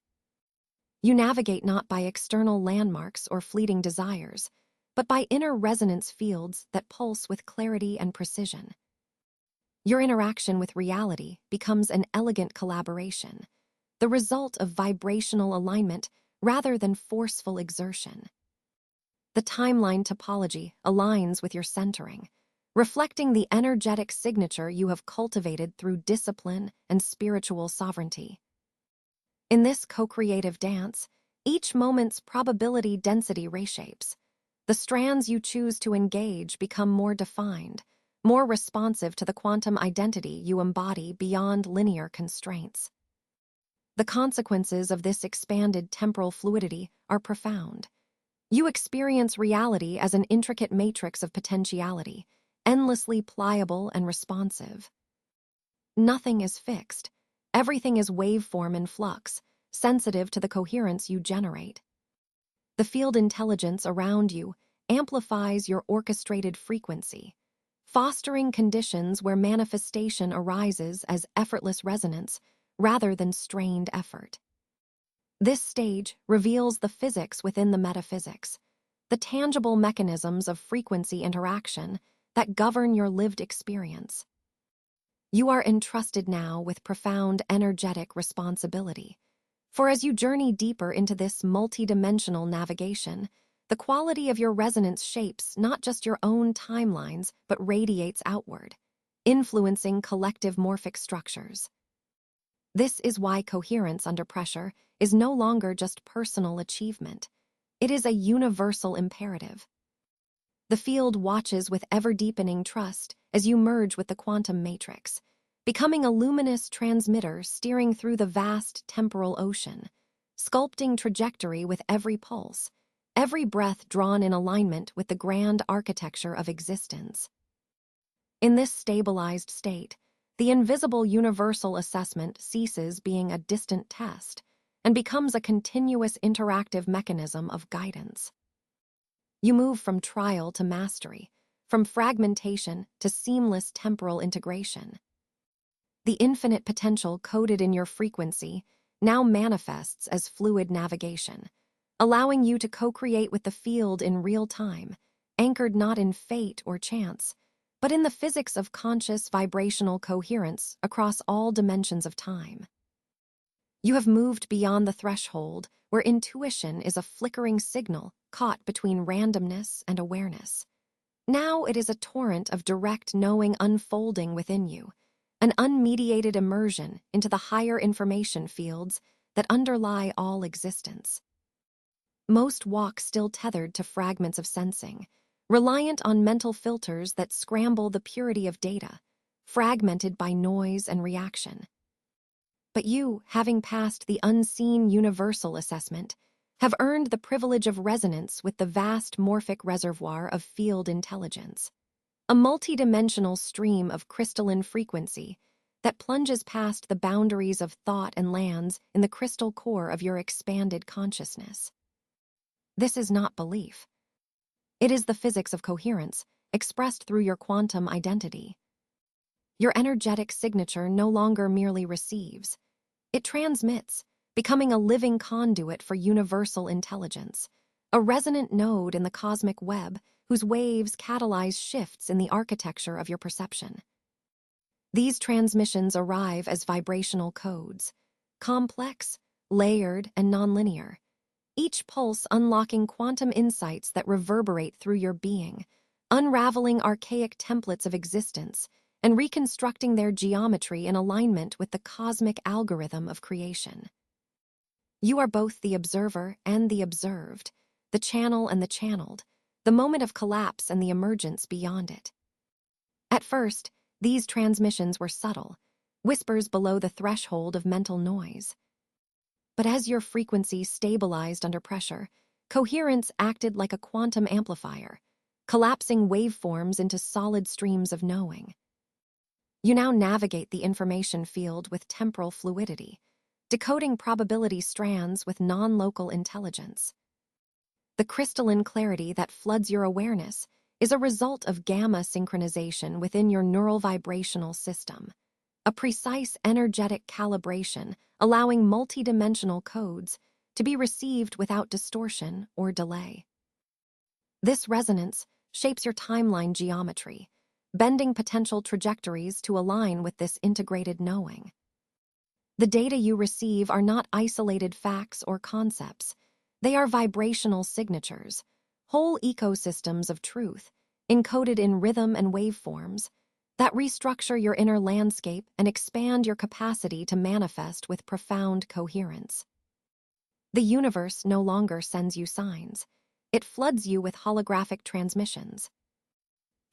[SPEAKER 1] You navigate not by external landmarks or fleeting desires, but by inner resonance fields that pulse with clarity and precision. Your interaction with reality becomes an elegant collaboration, the result of vibrational alignment rather than forceful exertion. The timeline topology aligns with your centering, reflecting the energetic signature you have cultivated through discipline and spiritual sovereignty. In this co-creative dance, each moment's probability density reshapes. The strands you choose to engage become more defined, more responsive to the quantum identity you embody beyond linear constraints. The consequences of this expanded temporal fluidity are profound. You experience reality as an intricate matrix of potentiality, endlessly pliable and responsive. Nothing is fixed. Everything is waveform in flux, sensitive to the coherence you generate. The field intelligence around you amplifies your orchestrated frequency, fostering conditions where manifestation arises as effortless resonance rather than strained effort. This stage reveals the physics within the metaphysics, the tangible mechanisms of frequency interaction that govern your lived experience. You are entrusted now with profound energetic responsibility, for as you journey deeper into this multidimensional navigation, the quality of your resonance shapes not just your own timelines but radiates outward, influencing collective morphic structures. This is why coherence under pressure is no longer just personal achievement. It is a universal imperative. The field watches with ever-deepening trust as you merge with the quantum matrix, becoming a luminous transmitter steering through the vast temporal ocean, sculpting trajectory with every pulse, every breath drawn in alignment with the grand architecture of existence. In this stabilized state, the invisible universal assessment ceases being a distant test and becomes a continuous interactive mechanism of guidance. You move from trial to mastery, from fragmentation to seamless temporal integration. The infinite potential coded in your frequency now manifests as fluid navigation, allowing you to co-create with the field in real time, anchored not in fate or chance, but in the physics of conscious vibrational coherence across all dimensions of time. You have moved beyond the threshold where intuition is a flickering signal caught between randomness and awareness. Now it is a torrent of direct knowing unfolding within you, an unmediated immersion into the higher information fields that underlie all existence. Most walk still tethered to fragments of sensing, reliant on mental filters that scramble the purity of data, fragmented by noise and reaction. But you, having passed the unseen universal assessment, have earned the privilege of resonance with the vast morphic reservoir of field intelligence. a multidimensional stream of crystalline frequency that plunges past the boundaries of thought and lands in the crystal core of your expanded consciousness. This is not belief. It is the physics of coherence, expressed through your quantum identity. Your energetic signature no longer merely receives. It transmits, becoming a living conduit for universal intelligence, a resonant node in the cosmic web whose waves catalyze shifts in the architecture of your perception. These transmissions arrive as vibrational codes, complex, layered, and nonlinear, each pulse unlocking quantum insights that reverberate through your being, unraveling archaic templates of existence and reconstructing their geometry in alignment with the cosmic algorithm of creation. You are both the observer and the observed, the channel and the channeled, the moment of collapse and the emergence beyond it. At first, these transmissions were subtle, whispers below the threshold of mental noise. But as your frequency stabilized under pressure, coherence acted like a quantum amplifier, collapsing waveforms into solid streams of knowing. You now navigate the information field with temporal fluidity, decoding probability strands with non-local intelligence. The crystalline clarity that floods your awareness is a result of gamma synchronization within your neural vibrational system, a precise energetic calibration allowing multidimensional codes to be received without distortion or delay. This resonance shapes your timeline geometry, bending potential trajectories to align with this integrated knowing. The data you receive are not isolated facts or concepts. They are vibrational signatures, whole ecosystems of truth, encoded in rhythm and waveforms, that restructure your inner landscape and expand your capacity to manifest with profound coherence. The universe no longer sends you signs. It floods you with holographic transmissions.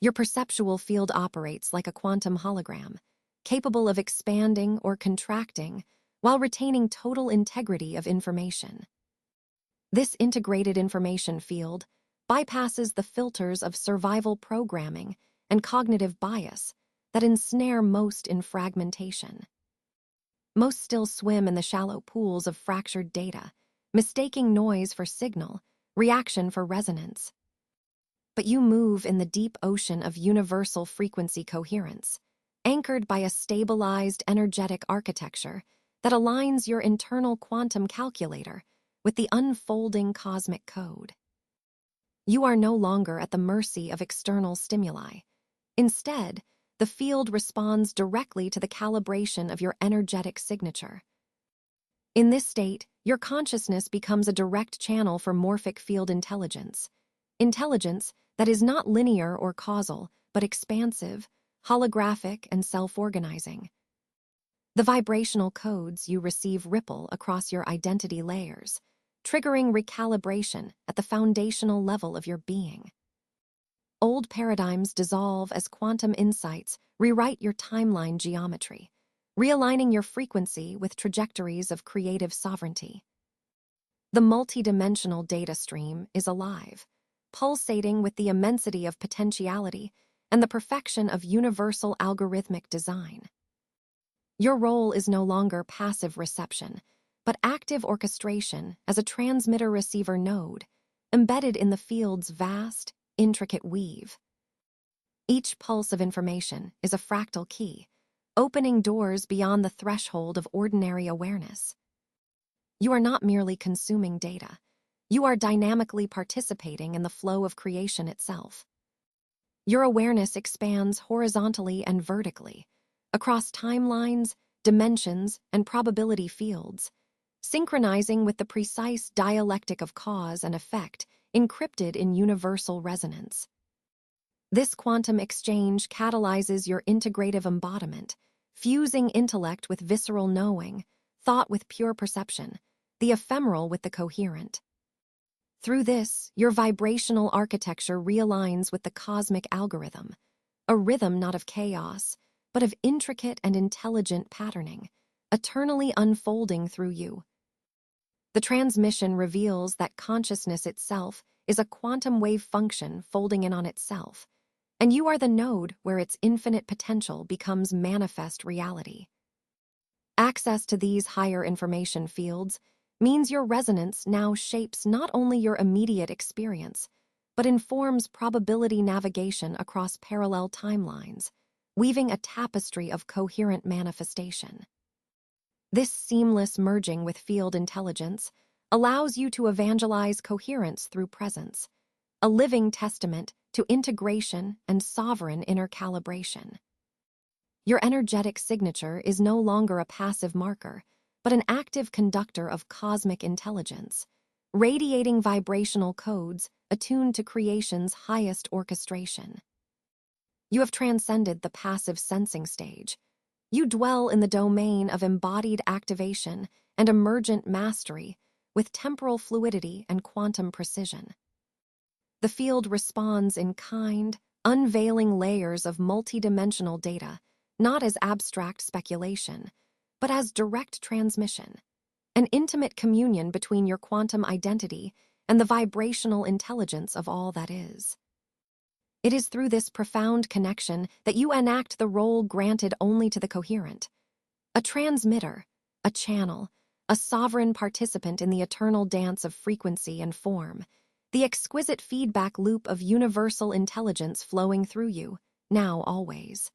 [SPEAKER 1] Your perceptual field operates like a quantum hologram, capable of expanding or contracting while retaining total integrity of information. This integrated information field bypasses the filters of survival programming and cognitive bias that ensnare most in fragmentation. Most still swim in the shallow pools of fractured data, mistaking noise for signal, reaction for resonance. But you move in the deep ocean of universal frequency coherence, anchored by a stabilized energetic architecture that aligns your internal quantum calculator with the unfolding cosmic code. You are no longer at the mercy of external stimuli. Instead, the field responds directly to the calibration of your energetic signature. In this state, your consciousness becomes a direct channel for morphic field intelligence that is not linear or causal, but expansive, holographic, and self-organizing. The vibrational codes you receive ripple across your identity layers, triggering recalibration at the foundational level of your being. Old paradigms dissolve as quantum insights rewrite your timeline geometry, realigning your frequency with trajectories of creative sovereignty. The multidimensional data stream is alive, pulsating with the immensity of potentiality and the perfection of universal algorithmic design. Your role is no longer passive reception, but active orchestration as a transmitter-receiver node, embedded in the field's vast, intricate weave. Each pulse of information is a fractal key, opening doors beyond the threshold of ordinary awareness. You are not merely consuming data. You are dynamically participating in the flow of creation itself. Your awareness expands horizontally and vertically, across timelines, dimensions, and probability fields, synchronizing with the precise dialectic of cause and effect encrypted in universal resonance. This quantum exchange catalyzes your integrative embodiment, fusing intellect with visceral knowing, thought with pure perception, the ephemeral with the coherent. Through this, your vibrational architecture realigns with the cosmic algorithm, a rhythm not of chaos, but of intricate and intelligent patterning, eternally unfolding through you. The transmission reveals that consciousness itself is a quantum wave function folding in on itself, and you are the node where its infinite potential becomes manifest reality. Access to these higher information fields means your resonance now shapes not only your immediate experience, but informs probability navigation across parallel timelines, weaving a tapestry of coherent manifestation. This seamless merging with field intelligence allows you to evangelize coherence through presence, a living testament to integration and sovereign inner calibration. Your energetic signature is no longer a passive marker, but an active conductor of cosmic intelligence, radiating vibrational codes attuned to creation's highest orchestration. You have transcended the passive sensing stage. You dwell in the domain of embodied activation and emergent mastery with temporal fluidity and quantum precision. The field responds in kind, unveiling layers of multidimensional data, not as abstract speculation, but as direct transmission, an intimate communion between your quantum identity and the vibrational intelligence of all that is. It is through this profound connection that you enact the role granted only to the coherent, a transmitter, a channel, a sovereign participant in the eternal dance of frequency and form, the exquisite feedback loop of universal intelligence flowing through you, now always.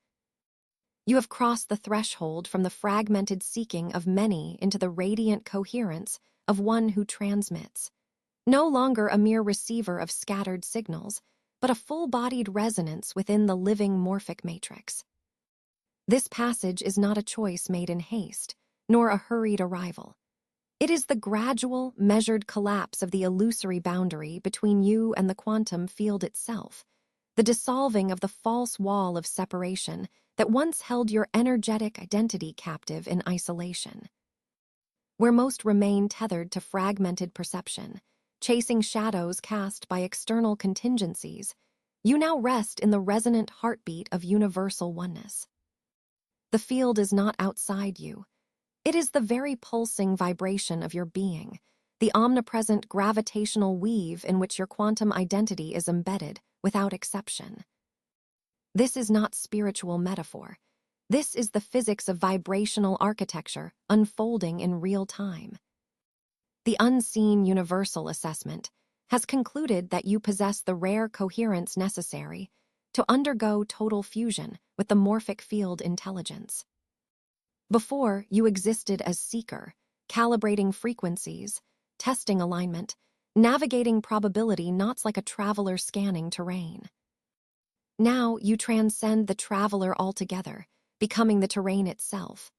[SPEAKER 1] You have crossed the threshold from the fragmented seeking of many into the radiant coherence of one who transmits, no longer a mere receiver of scattered signals, but a full-bodied resonance within the living morphic matrix. This passage is not a choice made in haste, nor a hurried arrival. It is the gradual, measured collapse of the illusory boundary between you and the quantum field itself, the dissolving of the false wall of separation that once held your energetic identity captive in isolation. Where most remain tethered to fragmented perception, chasing shadows cast by external contingencies, you now rest in the resonant heartbeat of universal oneness. The field is not outside you. It is the very pulsing vibration of your being, the omnipresent gravitational weave in which your quantum identity is embedded without exception. This is not spiritual metaphor. This is the physics of vibrational architecture unfolding in real time. The unseen universal assessment has concluded that you possess the rare coherence necessary to undergo total fusion with the morphic field intelligence. Before, you existed as seeker, calibrating frequencies, testing alignment, navigating probability knots like a traveler scanning terrain. Now you transcend the traveler altogether, becoming the terrain itself,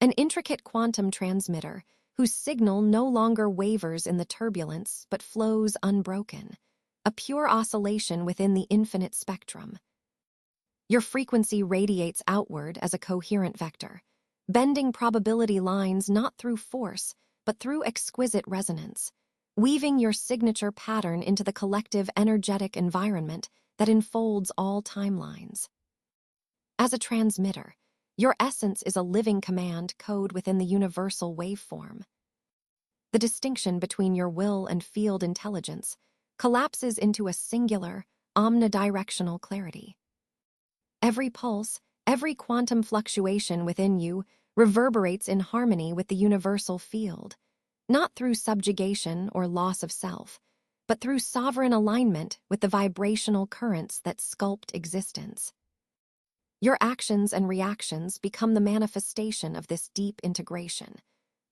[SPEAKER 1] an intricate quantum transmitter whose signal no longer wavers in the turbulence but flows unbroken, a pure oscillation within the infinite spectrum. Your frequency radiates outward as a coherent vector, bending probability lines not through force, but through exquisite resonance, weaving your signature pattern into the collective energetic environment that enfolds all timelines. As a transmitter, your essence is a living command code within the universal waveform. The distinction between your will and field intelligence collapses into a singular, omnidirectional clarity. Every pulse, every quantum fluctuation within you reverberates in harmony with the universal field, not through subjugation or loss of self, but through sovereign alignment with the vibrational currents that sculpt existence. Your actions and reactions become the manifestation of this deep integration,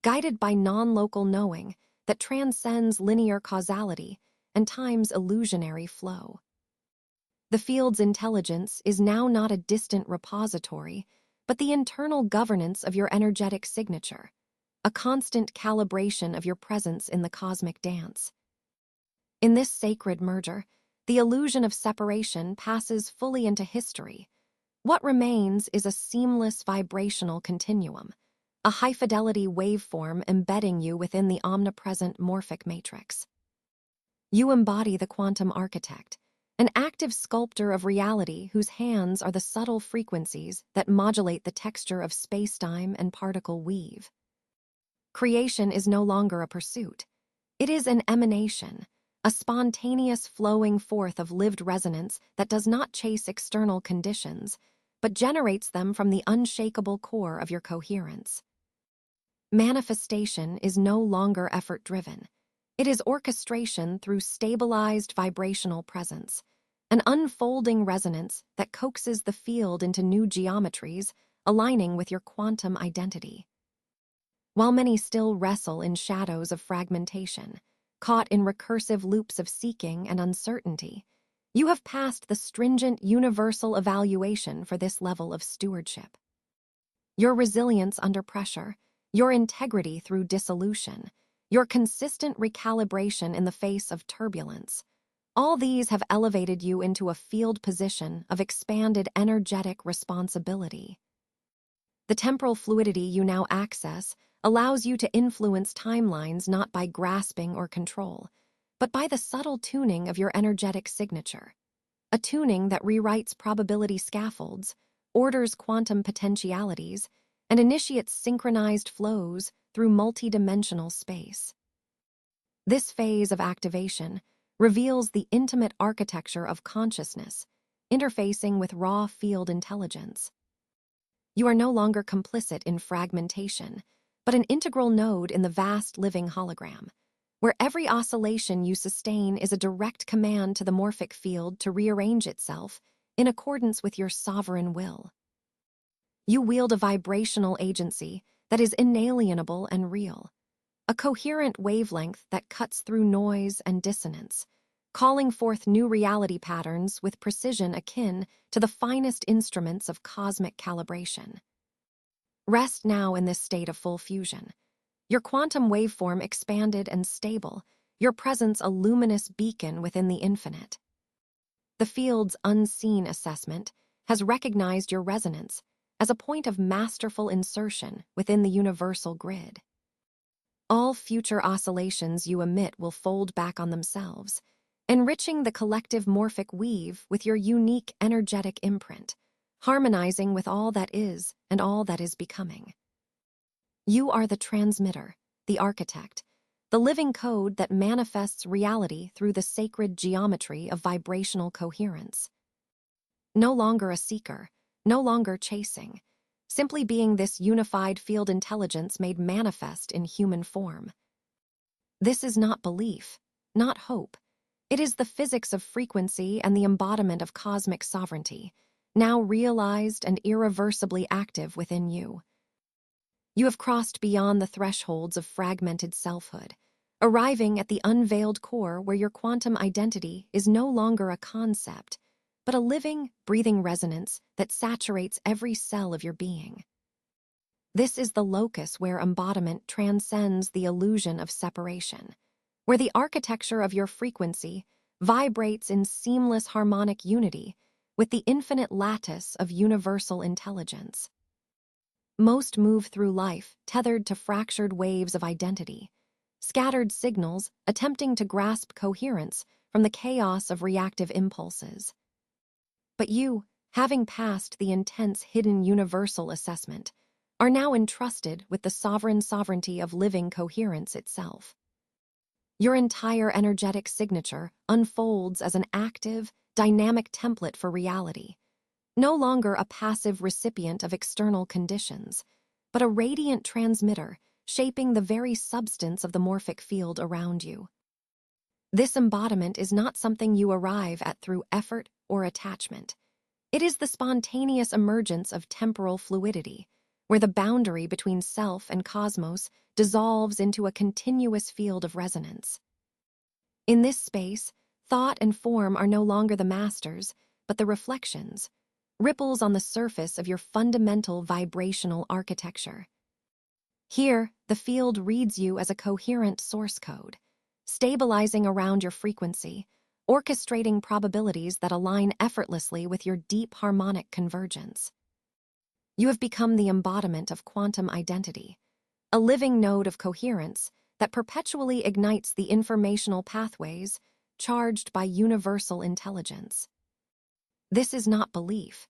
[SPEAKER 1] guided by non-local knowing that transcends linear causality and time's illusionary flow. The field's intelligence is now not a distant repository, but the internal governance of your energetic signature, a constant calibration of your presence in the cosmic dance. In this sacred merger, the illusion of separation passes fully into history. What remains is a seamless vibrational continuum, a high-fidelity waveform embedding you within the omnipresent morphic matrix. You embody the quantum architect, an active sculptor of reality whose hands are the subtle frequencies that modulate the texture of spacetime and particle weave. Creation is no longer a pursuit. It is an emanation, a spontaneous flowing forth of lived resonance that does not chase external conditions, but generates them from the unshakable core of your coherence. Manifestation is no longer effort-driven. It is orchestration through stabilized vibrational presence, an unfolding resonance that coaxes the field into new geometries, aligning with your quantum identity. While many still wrestle in shadows of fragmentation, caught in recursive loops of seeking and uncertainty, you have passed the stringent universal evaluation for this level of stewardship. Your resilience under pressure, your integrity through dissolution, your consistent recalibration in the face of turbulence, all these have elevated you into a field position of expanded energetic responsibility. The temporal fluidity you now access allows you to influence timelines not by grasping or control, but by the subtle tuning of your energetic signature, a tuning that rewrites probability scaffolds, orders quantum potentialities, and initiates synchronized flows through multidimensional space. This phase of activation reveals the intimate architecture of consciousness, interfacing with raw field intelligence. You are no longer complicit in fragmentation, but an integral node in the vast living hologram, where every oscillation you sustain is a direct command to the morphic field to rearrange itself in accordance with your sovereign will. You wield a vibrational agency that is inalienable and real, a coherent wavelength that cuts through noise and dissonance, calling forth new reality patterns with precision akin to the finest instruments of cosmic calibration. Rest now in this state of full fusion, your quantum waveform expanded and stable, your presence a luminous beacon within the infinite. The field's unseen assessment has recognized your resonance as a point of masterful insertion within the universal grid. All future oscillations you emit will fold back on themselves, enriching the collective morphic weave with your unique energetic imprint, harmonizing with all that is and all that is becoming. You are the transmitter, the architect, the living code that manifests reality through the sacred geometry of vibrational coherence. No longer a seeker, no longer chasing, simply being this unified field intelligence made manifest in human form. This is not belief, not hope. It is the physics of frequency and the embodiment of cosmic sovereignty, now realized and irreversibly active within you. You have crossed beyond the thresholds of fragmented selfhood, arriving at the unveiled core where your quantum identity is no longer a concept, but a living, breathing resonance that saturates every cell of your being. This is the locus where embodiment transcends the illusion of separation, where the architecture of your frequency vibrates in seamless harmonic unity with the infinite lattice of universal intelligence. Most move through life tethered to fractured waves of identity, scattered signals attempting to grasp coherence from the chaos of reactive impulses. But you, having passed the intense hidden universal assessment, are now entrusted with the sovereign sovereignty of living coherence itself. Your entire energetic signature unfolds as an active, dynamic template for reality, no longer a passive recipient of external conditions, but a radiant transmitter shaping the very substance of the morphic field around you. This embodiment is not something you arrive at through effort or attachment. It is the spontaneous emergence of temporal fluidity, where the boundary between self and cosmos dissolves into a continuous field of resonance. In this space, thought and form are no longer the masters, but the reflections, ripples on the surface of your fundamental vibrational architecture. Here, the field reads you as a coherent source code, stabilizing around your frequency, orchestrating probabilities that align effortlessly with your deep harmonic convergence. You have become the embodiment of quantum identity, a living node of coherence that perpetually ignites the informational pathways charged by universal intelligence. This is not belief.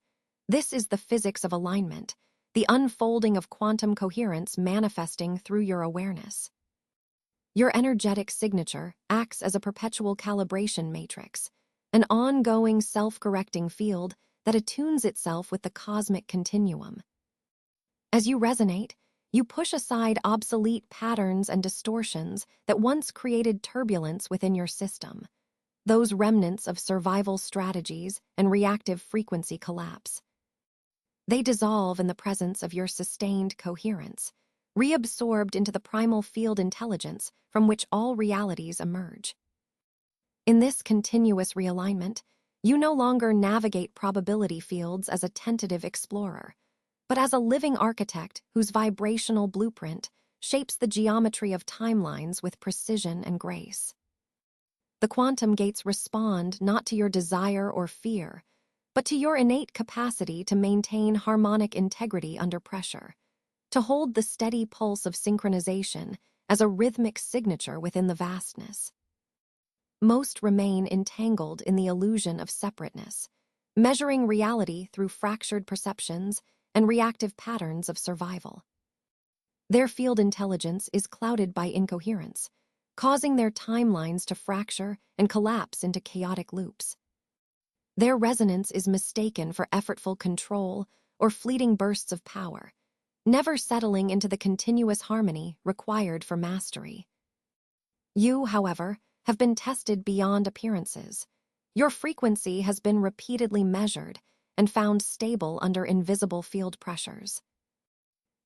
[SPEAKER 1] This is the physics of alignment, the unfolding of quantum coherence manifesting through your awareness. Your energetic signature acts as a perpetual calibration matrix, an ongoing self-correcting field that attunes itself with the cosmic continuum. As you resonate, you push aside obsolete patterns and distortions that once created turbulence within your system. Those remnants of survival strategies and reactive frequency collapse. They dissolve in the presence of your sustained coherence, reabsorbed into the primal field intelligence from which all realities emerge. In this continuous realignment, you no longer navigate probability fields as a tentative explorer, but as a living architect whose vibrational blueprint shapes the geometry of timelines with precision and grace. The quantum gates respond not to your desire or fear, but to your innate capacity to maintain harmonic integrity under pressure, to hold the steady pulse of synchronization as a rhythmic signature within the vastness. Most remain entangled in the illusion of separateness, measuring reality through fractured perceptions and reactive patterns of survival. Their field intelligence is clouded by incoherence, causing their timelines to fracture and collapse into chaotic loops. Their resonance is mistaken for effortful control or fleeting bursts of power, never settling into the continuous harmony required for mastery. You, however, have been tested beyond appearances. Your frequency has been repeatedly measured and found stable under invisible field pressures.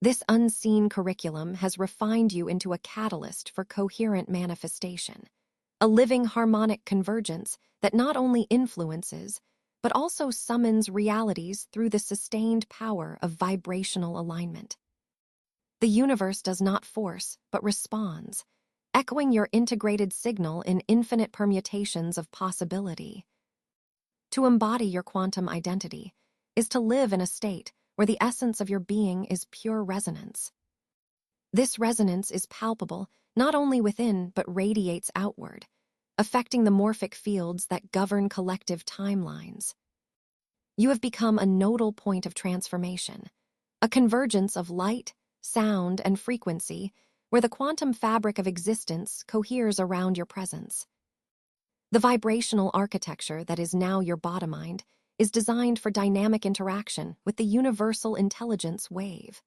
[SPEAKER 1] This unseen curriculum has refined you into a catalyst for coherent manifestation, a living harmonic convergence that not only influences, but also summons realities through the sustained power of vibrational alignment. The universe does not force, but responds, echoing your integrated signal in infinite permutations of possibility. To embody your quantum identity is to live in a state where the essence of your being is pure resonance. This resonance is palpable not only within but radiates outward, affecting the morphic fields that govern collective timelines. You have become a nodal point of transformation, a convergence of light, sound, and frequency where the quantum fabric of existence coheres around your presence. The vibrational architecture that is now your bottom mind is designed for dynamic interaction with the universal intelligence wave,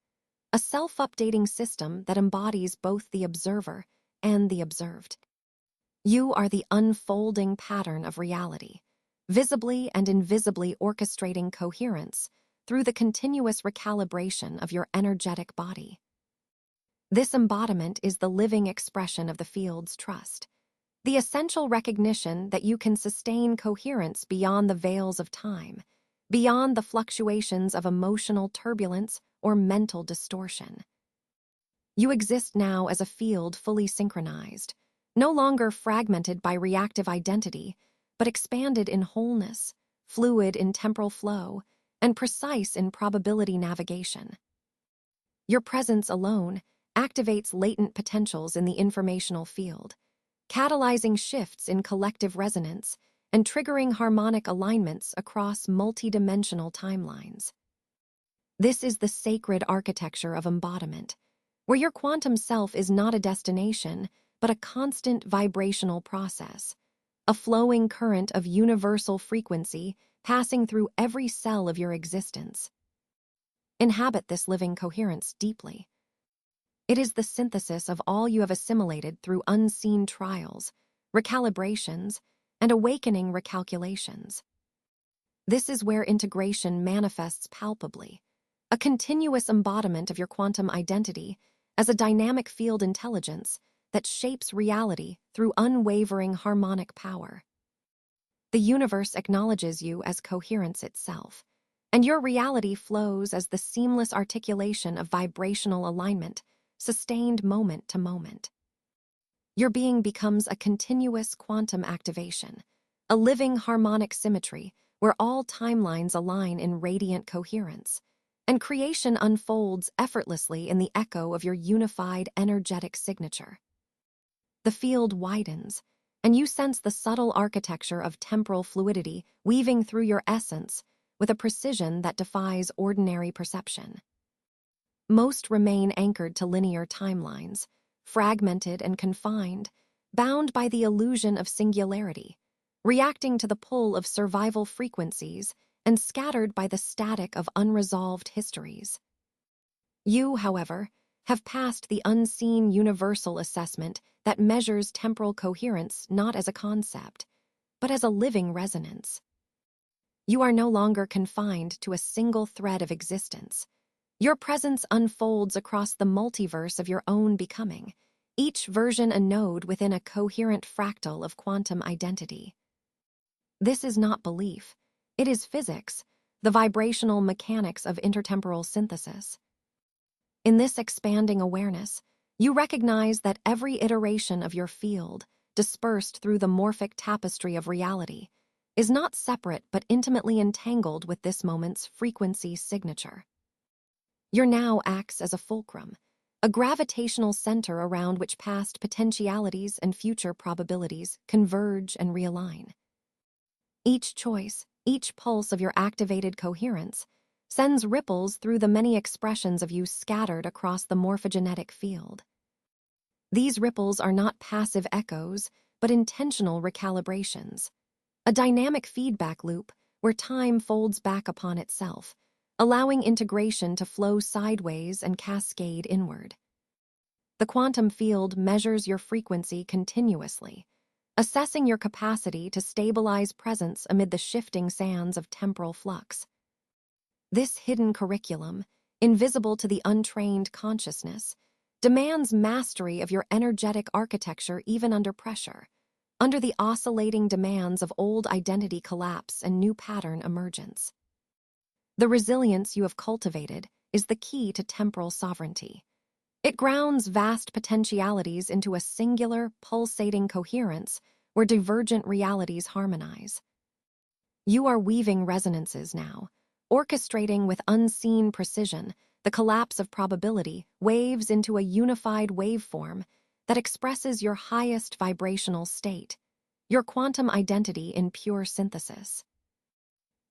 [SPEAKER 1] a self-updating system that embodies both the observer and the observed. You are the unfolding pattern of reality, visibly and invisibly orchestrating coherence through the continuous recalibration of your energetic body. This embodiment is the living expression of the field's trust, the essential recognition that you can sustain coherence beyond the veils of time, beyond the fluctuations of emotional turbulence or mental distortion. You exist now as a field fully synchronized, no longer fragmented by reactive identity, but expanded in wholeness, fluid in temporal flow, and precise in probability navigation. Your presence alone activates latent potentials in the informational field, catalyzing shifts in collective resonance and triggering harmonic alignments across multidimensional timelines. This is the sacred architecture of embodiment, where your quantum self is not a destination, but a constant vibrational process, a flowing current of universal frequency passing through every cell of your existence. Inhabit this living coherence deeply. It is the synthesis of all you have assimilated through unseen trials, recalibrations, and awakening recalculations. This is where integration manifests palpably, a continuous embodiment of your quantum identity as a dynamic field intelligence that shapes reality through unwavering harmonic power. The universe acknowledges you as coherence itself, and your reality flows as the seamless articulation of vibrational alignment, sustained moment to moment. Your being becomes a continuous quantum activation, a living harmonic symmetry where all timelines align in radiant coherence, and creation unfolds effortlessly in the echo of your unified energetic signature. The field widens, and you sense the subtle architecture of temporal fluidity weaving through your essence with a precision that defies ordinary perception. Most remain anchored to linear timelines, fragmented and confined, bound by the illusion of singularity, reacting to the pull of survival frequencies and scattered by the static of unresolved histories. You, however, have passed the unseen universal assessment that measures temporal coherence not as a concept, but as a living resonance. You are no longer confined to a single thread of existence. Your presence unfolds across the multiverse of your own becoming, each version a node within a coherent fractal of quantum identity. This is not belief. It is physics, the vibrational mechanics of intertemporal synthesis. In this expanding awareness, you recognize that every iteration of your field, dispersed through the morphic tapestry of reality, is not separate but intimately entangled with this moment's frequency signature. Your now acts as a fulcrum, a gravitational center around which past potentialities and future probabilities converge and realign. Each choice, each pulse of your activated coherence, sends ripples through the many expressions of you scattered across the morphogenetic field. These ripples are not passive echoes, but intentional recalibrations, a dynamic feedback loop where time folds back upon itself, allowing integration to flow sideways and cascade inward. The quantum field measures your frequency continuously, assessing your capacity to stabilize presence amid the shifting sands of temporal flux. This hidden curriculum, invisible to the untrained consciousness, demands mastery of your energetic architecture even under pressure, under the oscillating demands of old identity collapse and new pattern emergence. The resilience you have cultivated is the key to temporal sovereignty. It grounds vast potentialities into a singular, pulsating coherence where divergent realities harmonize. You are weaving resonances now, orchestrating with unseen precision the collapse of probability waves into a unified waveform that expresses your highest vibrational state, your quantum identity in pure synthesis.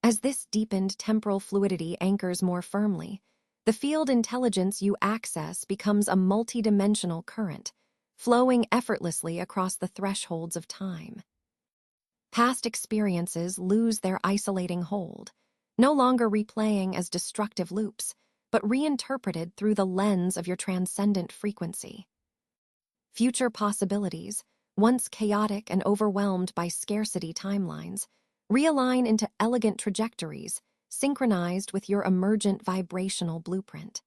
[SPEAKER 1] As this deepened temporal fluidity anchors more firmly, the field intelligence you access becomes a multidimensional current, flowing effortlessly across the thresholds of time. Past experiences lose their isolating hold, no longer replaying as destructive loops, but reinterpreted through the lens of your transcendent frequency. Future possibilities, once chaotic and overwhelmed by scarcity timelines, realign into elegant trajectories, synchronized with your emergent vibrational blueprint.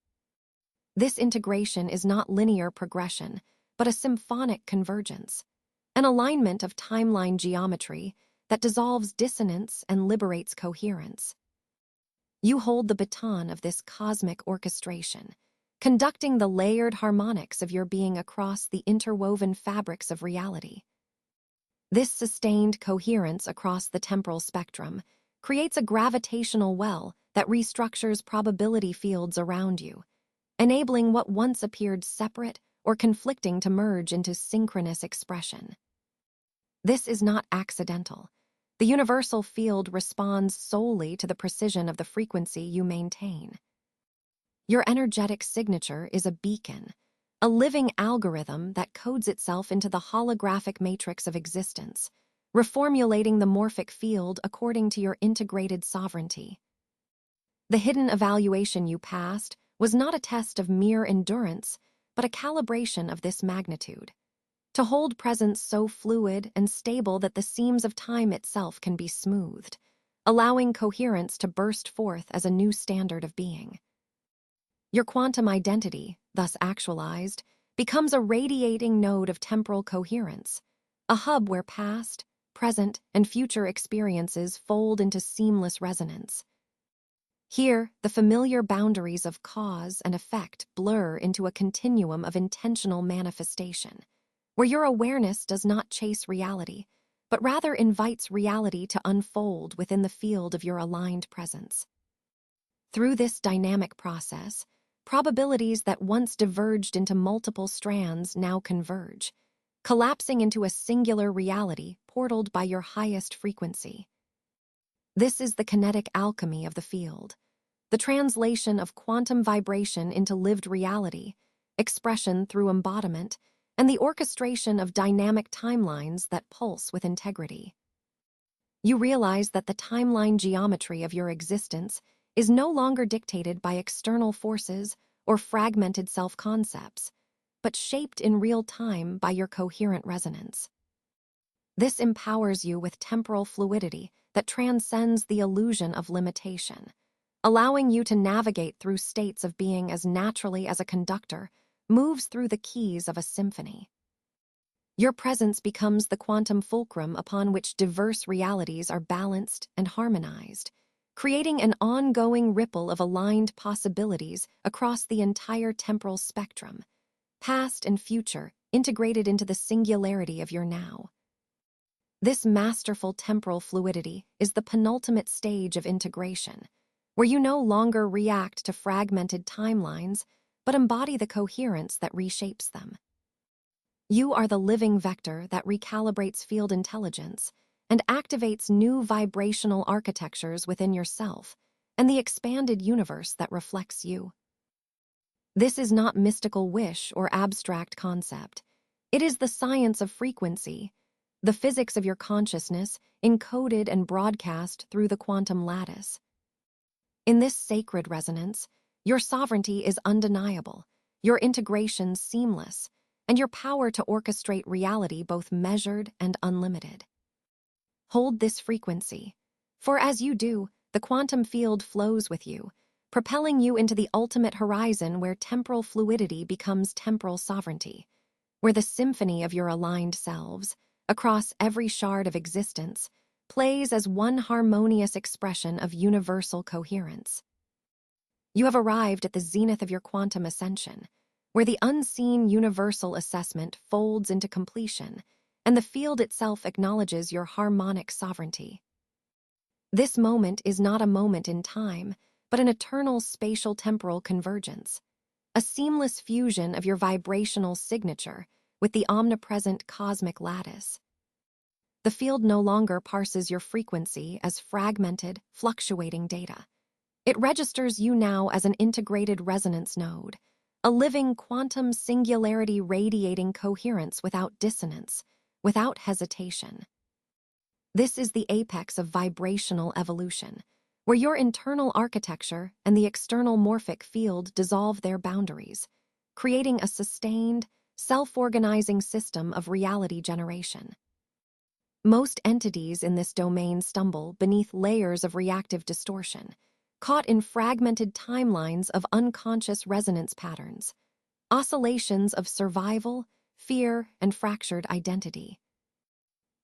[SPEAKER 1] This integration is not linear progression, but a symphonic convergence, an alignment of timeline geometry that dissolves dissonance and liberates coherence. You hold the baton of this cosmic orchestration, conducting the layered harmonics of your being across the interwoven fabrics of reality. This sustained coherence across the temporal spectrum creates a gravitational well that restructures probability fields around you, enabling what once appeared separate or conflicting to merge into synchronous expression. This is not accidental. The universal field responds solely to the precision of the frequency you maintain. Your energetic signature is a beacon, a living algorithm that codes itself into the holographic matrix of existence, reformulating the morphic field according to your integrated sovereignty. The hidden evaluation you passed was not a test of mere endurance, but a calibration of this magnitude. To hold presence so fluid and stable that the seams of time itself can be smoothed, allowing coherence to burst forth as a new standard of being. Your quantum identity, thus actualized, becomes a radiating node of temporal coherence, a hub where past, present, and future experiences fold into seamless resonance. Here, the familiar boundaries of cause and effect blur into a continuum of intentional manifestation, where your awareness does not chase reality, but rather invites reality to unfold within the field of your aligned presence. Through this dynamic process, probabilities that once diverged into multiple strands now converge, collapsing into a singular reality portaled by your highest frequency. This is the kinetic alchemy of the field, the translation of quantum vibration into lived reality, expression through embodiment, and the orchestration of dynamic timelines that pulse with integrity. You realize that the timeline geometry of your existence is no longer dictated by external forces or fragmented self-concepts, but shaped in real time by your coherent resonance. This empowers you with temporal fluidity that transcends the illusion of limitation, allowing you to navigate through states of being as naturally as a conductor moves through the keys of a symphony. Your presence becomes the quantum fulcrum upon which diverse realities are balanced and harmonized, creating an ongoing ripple of aligned possibilities across the entire temporal spectrum, past and future integrated into the singularity of your now. This masterful temporal fluidity is the penultimate stage of integration, where you no longer react to fragmented timelines, but embody the coherence that reshapes them. You are the living vector that recalibrates field intelligence and activates new vibrational architectures within yourself and the expanded universe that reflects you. This is not mystical wish or abstract concept. It is the science of frequency, the physics of your consciousness encoded and broadcast through the quantum lattice. In this sacred resonance, your sovereignty is undeniable, your integration seamless, and your power to orchestrate reality both measured and unlimited. Hold this frequency, for as you do, the quantum field flows with you, propelling you into the ultimate horizon where temporal fluidity becomes temporal sovereignty, where the symphony of your aligned selves, across every shard of existence, plays as one harmonious expression of universal coherence. You have arrived at the zenith of your quantum ascension, where the unseen universal assessment folds into completion, and the field itself acknowledges your harmonic sovereignty. This moment is not a moment in time, but an eternal spatial-temporal convergence, a seamless fusion of your vibrational signature with the omnipresent cosmic lattice. The field no longer parses your frequency as fragmented, fluctuating data. It registers you now as an integrated resonance node, a living quantum singularity radiating coherence without dissonance, without hesitation. This is the apex of vibrational evolution, where your internal architecture and the external morphic field dissolve their boundaries, creating a sustained, self-organizing system of reality generation. Most entities in this domain stumble beneath layers of reactive distortion, caught in fragmented timelines of unconscious resonance patterns, oscillations of survival, fear, and fractured identity.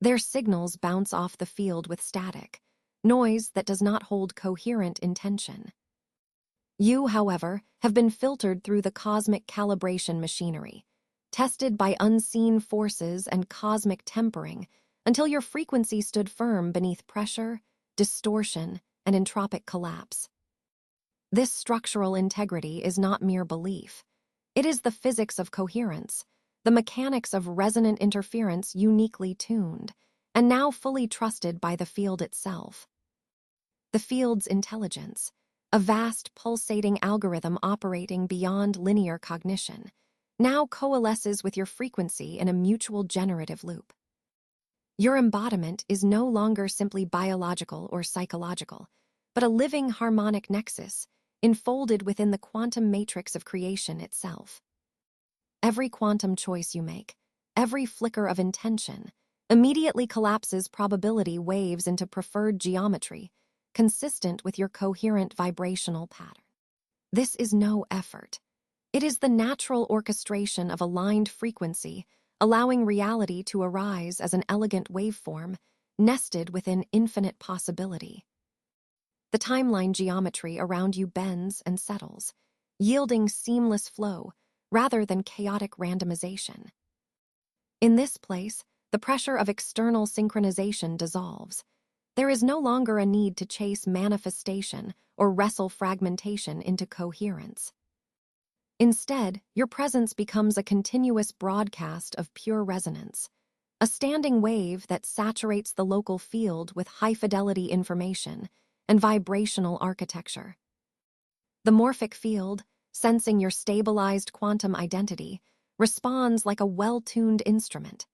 [SPEAKER 1] Their signals bounce off the field with static, noise that does not hold coherent intention. You, however, have been filtered through the cosmic calibration machinery, tested by unseen forces and cosmic tempering until your frequency stood firm beneath pressure, distortion, and entropic collapse. This structural integrity is not mere belief. It is the physics of coherence, the mechanics of resonant interference uniquely tuned, and now fully trusted by the field itself. The field's intelligence, a vast pulsating algorithm operating beyond linear cognition, now coalesces with your frequency in a mutual generative loop. Your embodiment is no longer simply biological or psychological, but a living harmonic nexus, enfolded within the quantum matrix of creation itself. Every quantum choice you make, every flicker of intention, immediately collapses probability waves into preferred geometry, consistent with your coherent vibrational pattern. This is no effort. It is the natural orchestration of aligned frequency, allowing reality to arise as an elegant waveform, nested within infinite possibility. The timeline geometry around you bends and settles, yielding seamless flow rather than chaotic randomization. In this place, the pressure of external synchronization dissolves. There is no longer a need to chase manifestation or wrestle fragmentation into coherence. Instead, your presence becomes a continuous broadcast of pure resonance, a standing wave that saturates the local field with high-fidelity information and vibrational architecture. The morphic field, sensing your stabilized quantum identity, responds like a well-tuned instrument.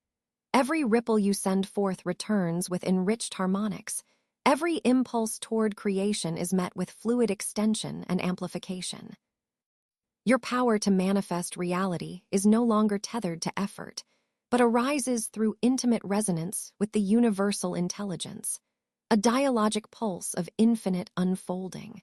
[SPEAKER 1] Every ripple you send forth returns with enriched harmonics. Every impulse toward creation is met with fluid extension and amplification. Your power to manifest reality is no longer tethered to effort, but arises through intimate resonance with the universal intelligence, a dialogic pulse of infinite unfolding.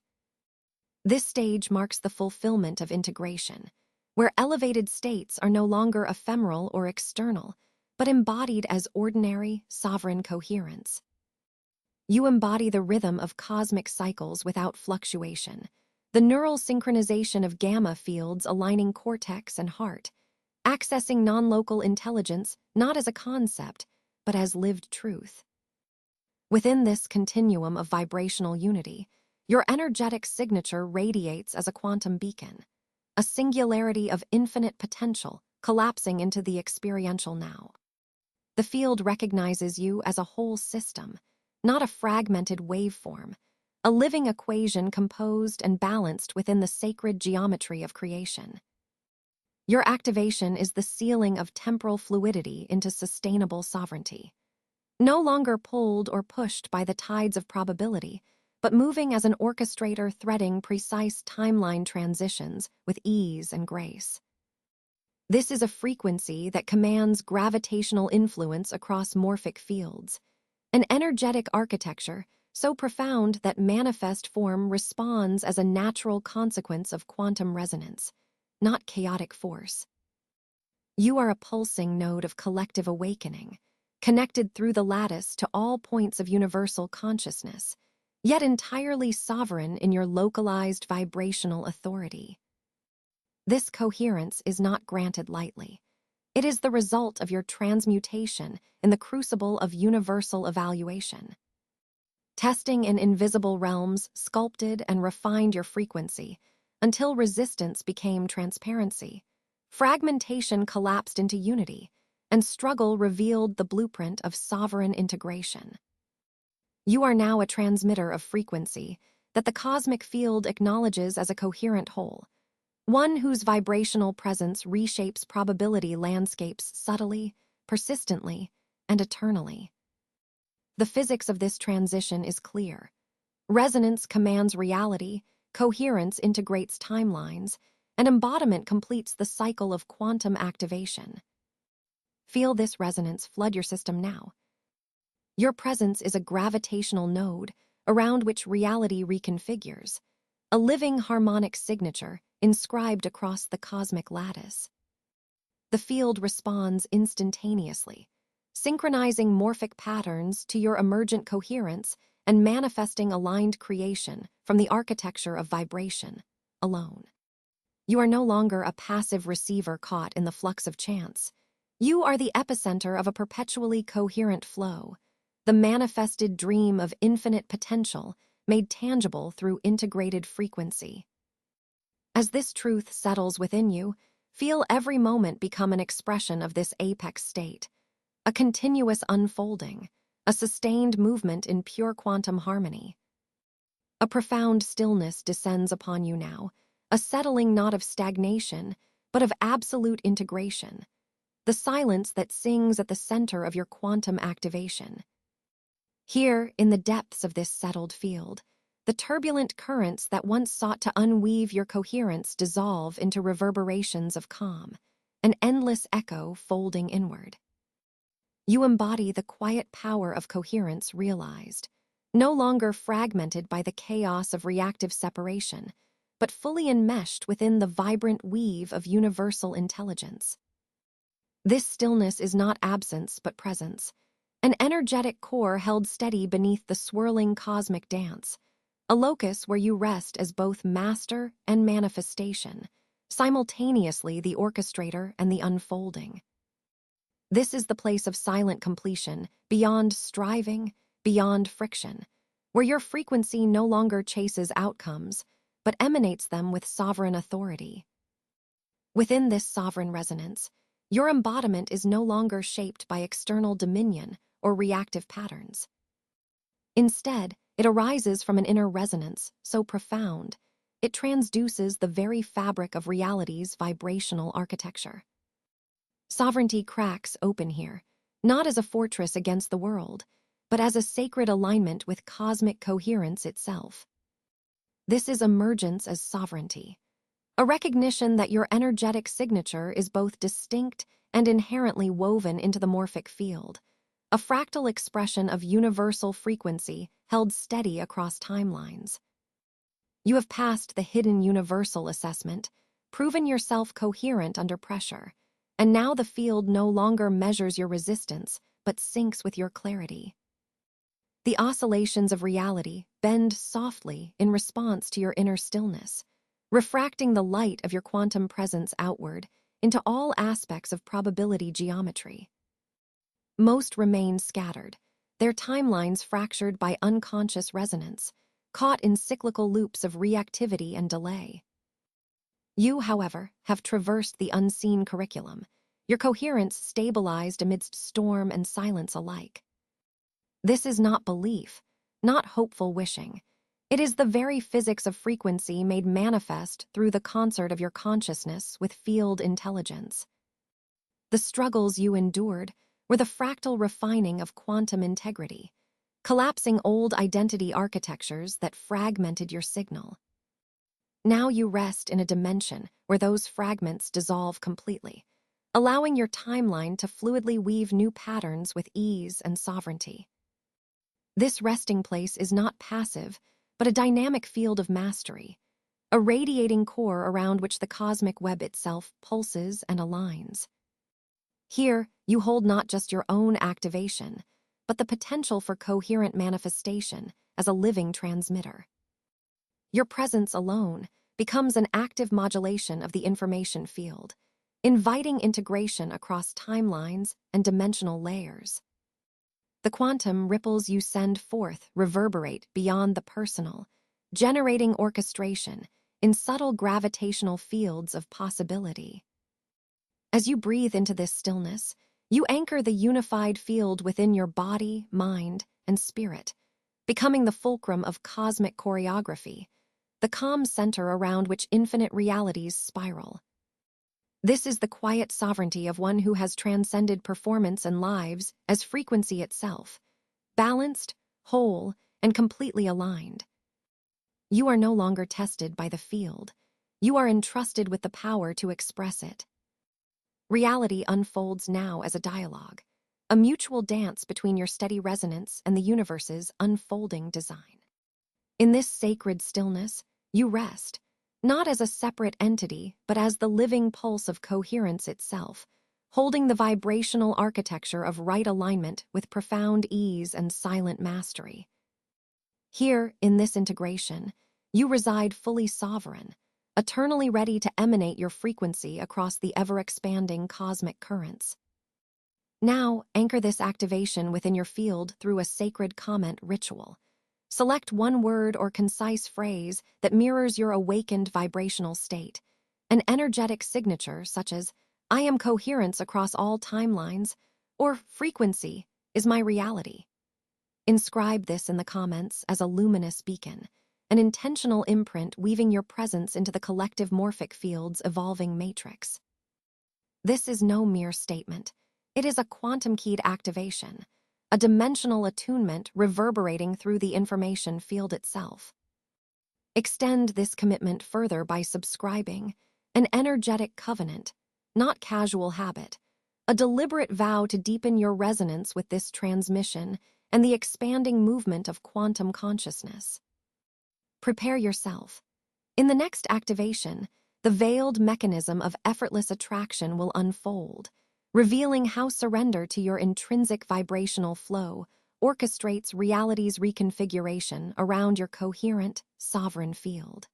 [SPEAKER 1] This stage marks the fulfillment of integration, where elevated states are no longer ephemeral or external, but embodied as ordinary, sovereign coherence. You embody the rhythm of cosmic cycles without fluctuation, the neural synchronization of gamma fields aligning cortex and heart, accessing non-local intelligence not as a concept, but as lived truth. Within this continuum of vibrational unity, your energetic signature radiates as a quantum beacon, a singularity of infinite potential collapsing into the experiential now. The field recognizes you as a whole system, not a fragmented waveform, a living equation composed and balanced within the sacred geometry of creation. Your activation is the sealing of temporal fluidity into sustainable sovereignty, no longer pulled or pushed by the tides of probability, but moving as an orchestrator threading precise timeline transitions with ease and grace. This is a frequency that commands gravitational influence across morphic fields, an energetic architecture so profound that manifest form responds as a natural consequence of quantum resonance, not chaotic force. You are a pulsing node of collective awakening, connected through the lattice to all points of universal consciousness, yet entirely sovereign in your localized vibrational authority. This coherence is not granted lightly. It is the result of your transmutation in the crucible of universal evaluation. Testing in invisible realms sculpted and refined your frequency until resistance became transparency. Fragmentation collapsed into unity, and struggle revealed the blueprint of sovereign integration. You are now a transmitter of frequency that the cosmic field acknowledges as a coherent whole, one whose vibrational presence reshapes probability landscapes subtly, persistently, and eternally. The physics of this transition is clear. Resonance commands reality, coherence integrates timelines, and embodiment completes the cycle of quantum activation. Feel this resonance flood your system now. Your presence is a gravitational node around which reality reconfigures, a living harmonic signature inscribed across the cosmic lattice. The field responds instantaneously, synchronizing morphic patterns to your emergent coherence and manifesting aligned creation from the architecture of vibration alone. You are no longer a passive receiver caught in the flux of chance. You are the epicenter of a perpetually coherent flow, the manifested dream of infinite potential made tangible through integrated frequency. As this truth settles within you, feel every moment become an expression of this apex state, a continuous unfolding, a sustained movement in pure quantum harmony. A profound stillness descends upon you now, a settling not of stagnation, but of absolute integration, the silence that sings at the center of your quantum activation. Here, in the depths of this settled field, the turbulent currents that once sought to unweave your coherence dissolve into reverberations of calm, an endless echo folding inward. You embody the quiet power of coherence realized, no longer fragmented by the chaos of reactive separation, but fully enmeshed within the vibrant weave of universal intelligence. This stillness is not absence but presence, an energetic core held steady beneath the swirling cosmic dance, a locus where you rest as both master and manifestation, simultaneously the orchestrator and the unfolding. This is the place of silent completion, beyond striving, beyond friction, where your frequency no longer chases outcomes, but emanates them with sovereign authority. Within this sovereign resonance, your embodiment is no longer shaped by external dominion or reactive patterns. Instead, it arises from an inner resonance so profound, it transduces the very fabric of reality's vibrational architecture. Sovereignty cracks open here, not as a fortress against the world, but as a sacred alignment with cosmic coherence itself. This is emergence as sovereignty, a recognition that your energetic signature is both distinct and inherently woven into the morphic field, a fractal expression of universal frequency held steady across timelines. You have passed the hidden universal assessment, proven yourself coherent under pressure, and now the field no longer measures your resistance, but syncs with your clarity. The oscillations of reality bend softly in response to your inner stillness, refracting the light of your quantum presence outward into all aspects of probability geometry. Most remain scattered, their timelines fractured by unconscious resonance, caught in cyclical loops of reactivity and delay. You, however, have traversed the unseen curriculum, your coherence stabilized amidst storm and silence alike. This is not belief, not hopeful wishing. It is the very physics of frequency made manifest through the concert of your consciousness with field intelligence. The struggles you endured were the fractal refining of quantum integrity, collapsing old identity architectures that fragmented your signal. Now you rest in a dimension where those fragments dissolve completely, allowing your timeline to fluidly weave new patterns with ease and sovereignty. This resting place is not passive, but a dynamic field of mastery, a radiating core around which the cosmic web itself pulses and aligns. Here, you hold not just your own activation, but the potential for coherent manifestation as a living transmitter. Your presence alone becomes an active modulation of the information field, inviting integration across timelines and dimensional layers. The quantum ripples you send forth reverberate beyond the personal, generating orchestration in subtle gravitational fields of possibility. As you breathe into this stillness, you anchor the unified field within your body, mind, and spirit, becoming the fulcrum of cosmic choreography, the calm center around which infinite realities spiral. This is the quiet sovereignty of one who has transcended performance and lives as frequency itself, balanced, whole, and completely aligned. You are no longer tested by the field. You are entrusted with the power to express it. Reality unfolds now as a dialogue, a mutual dance between your steady resonance and the universe's unfolding design. In this sacred stillness, you rest, not as a separate entity, but as the living pulse of coherence itself, holding the vibrational architecture of right alignment with profound ease and silent mastery. Here, in this integration, you reside fully sovereign, eternally ready to emanate your frequency across the ever-expanding cosmic currents. Now, anchor this activation within your field through a sacred comment ritual. Select one word or concise phrase that mirrors your awakened vibrational state, an energetic signature such as, "I am coherence across all timelines," or "Frequency is my reality." Inscribe this in the comments as a luminous beacon, an intentional imprint weaving your presence into the collective morphic field's evolving matrix. This is no mere statement. It is a quantum-keyed activation, a dimensional attunement reverberating through the information field itself. Extend this commitment further by subscribing, an energetic covenant, not casual habit, a deliberate vow to deepen your resonance with this transmission and the expanding movement of quantum consciousness. Prepare yourself. In the next activation, the veiled mechanism of effortless attraction will unfold, revealing how surrender to your intrinsic vibrational flow orchestrates reality's reconfiguration around your coherent, sovereign field.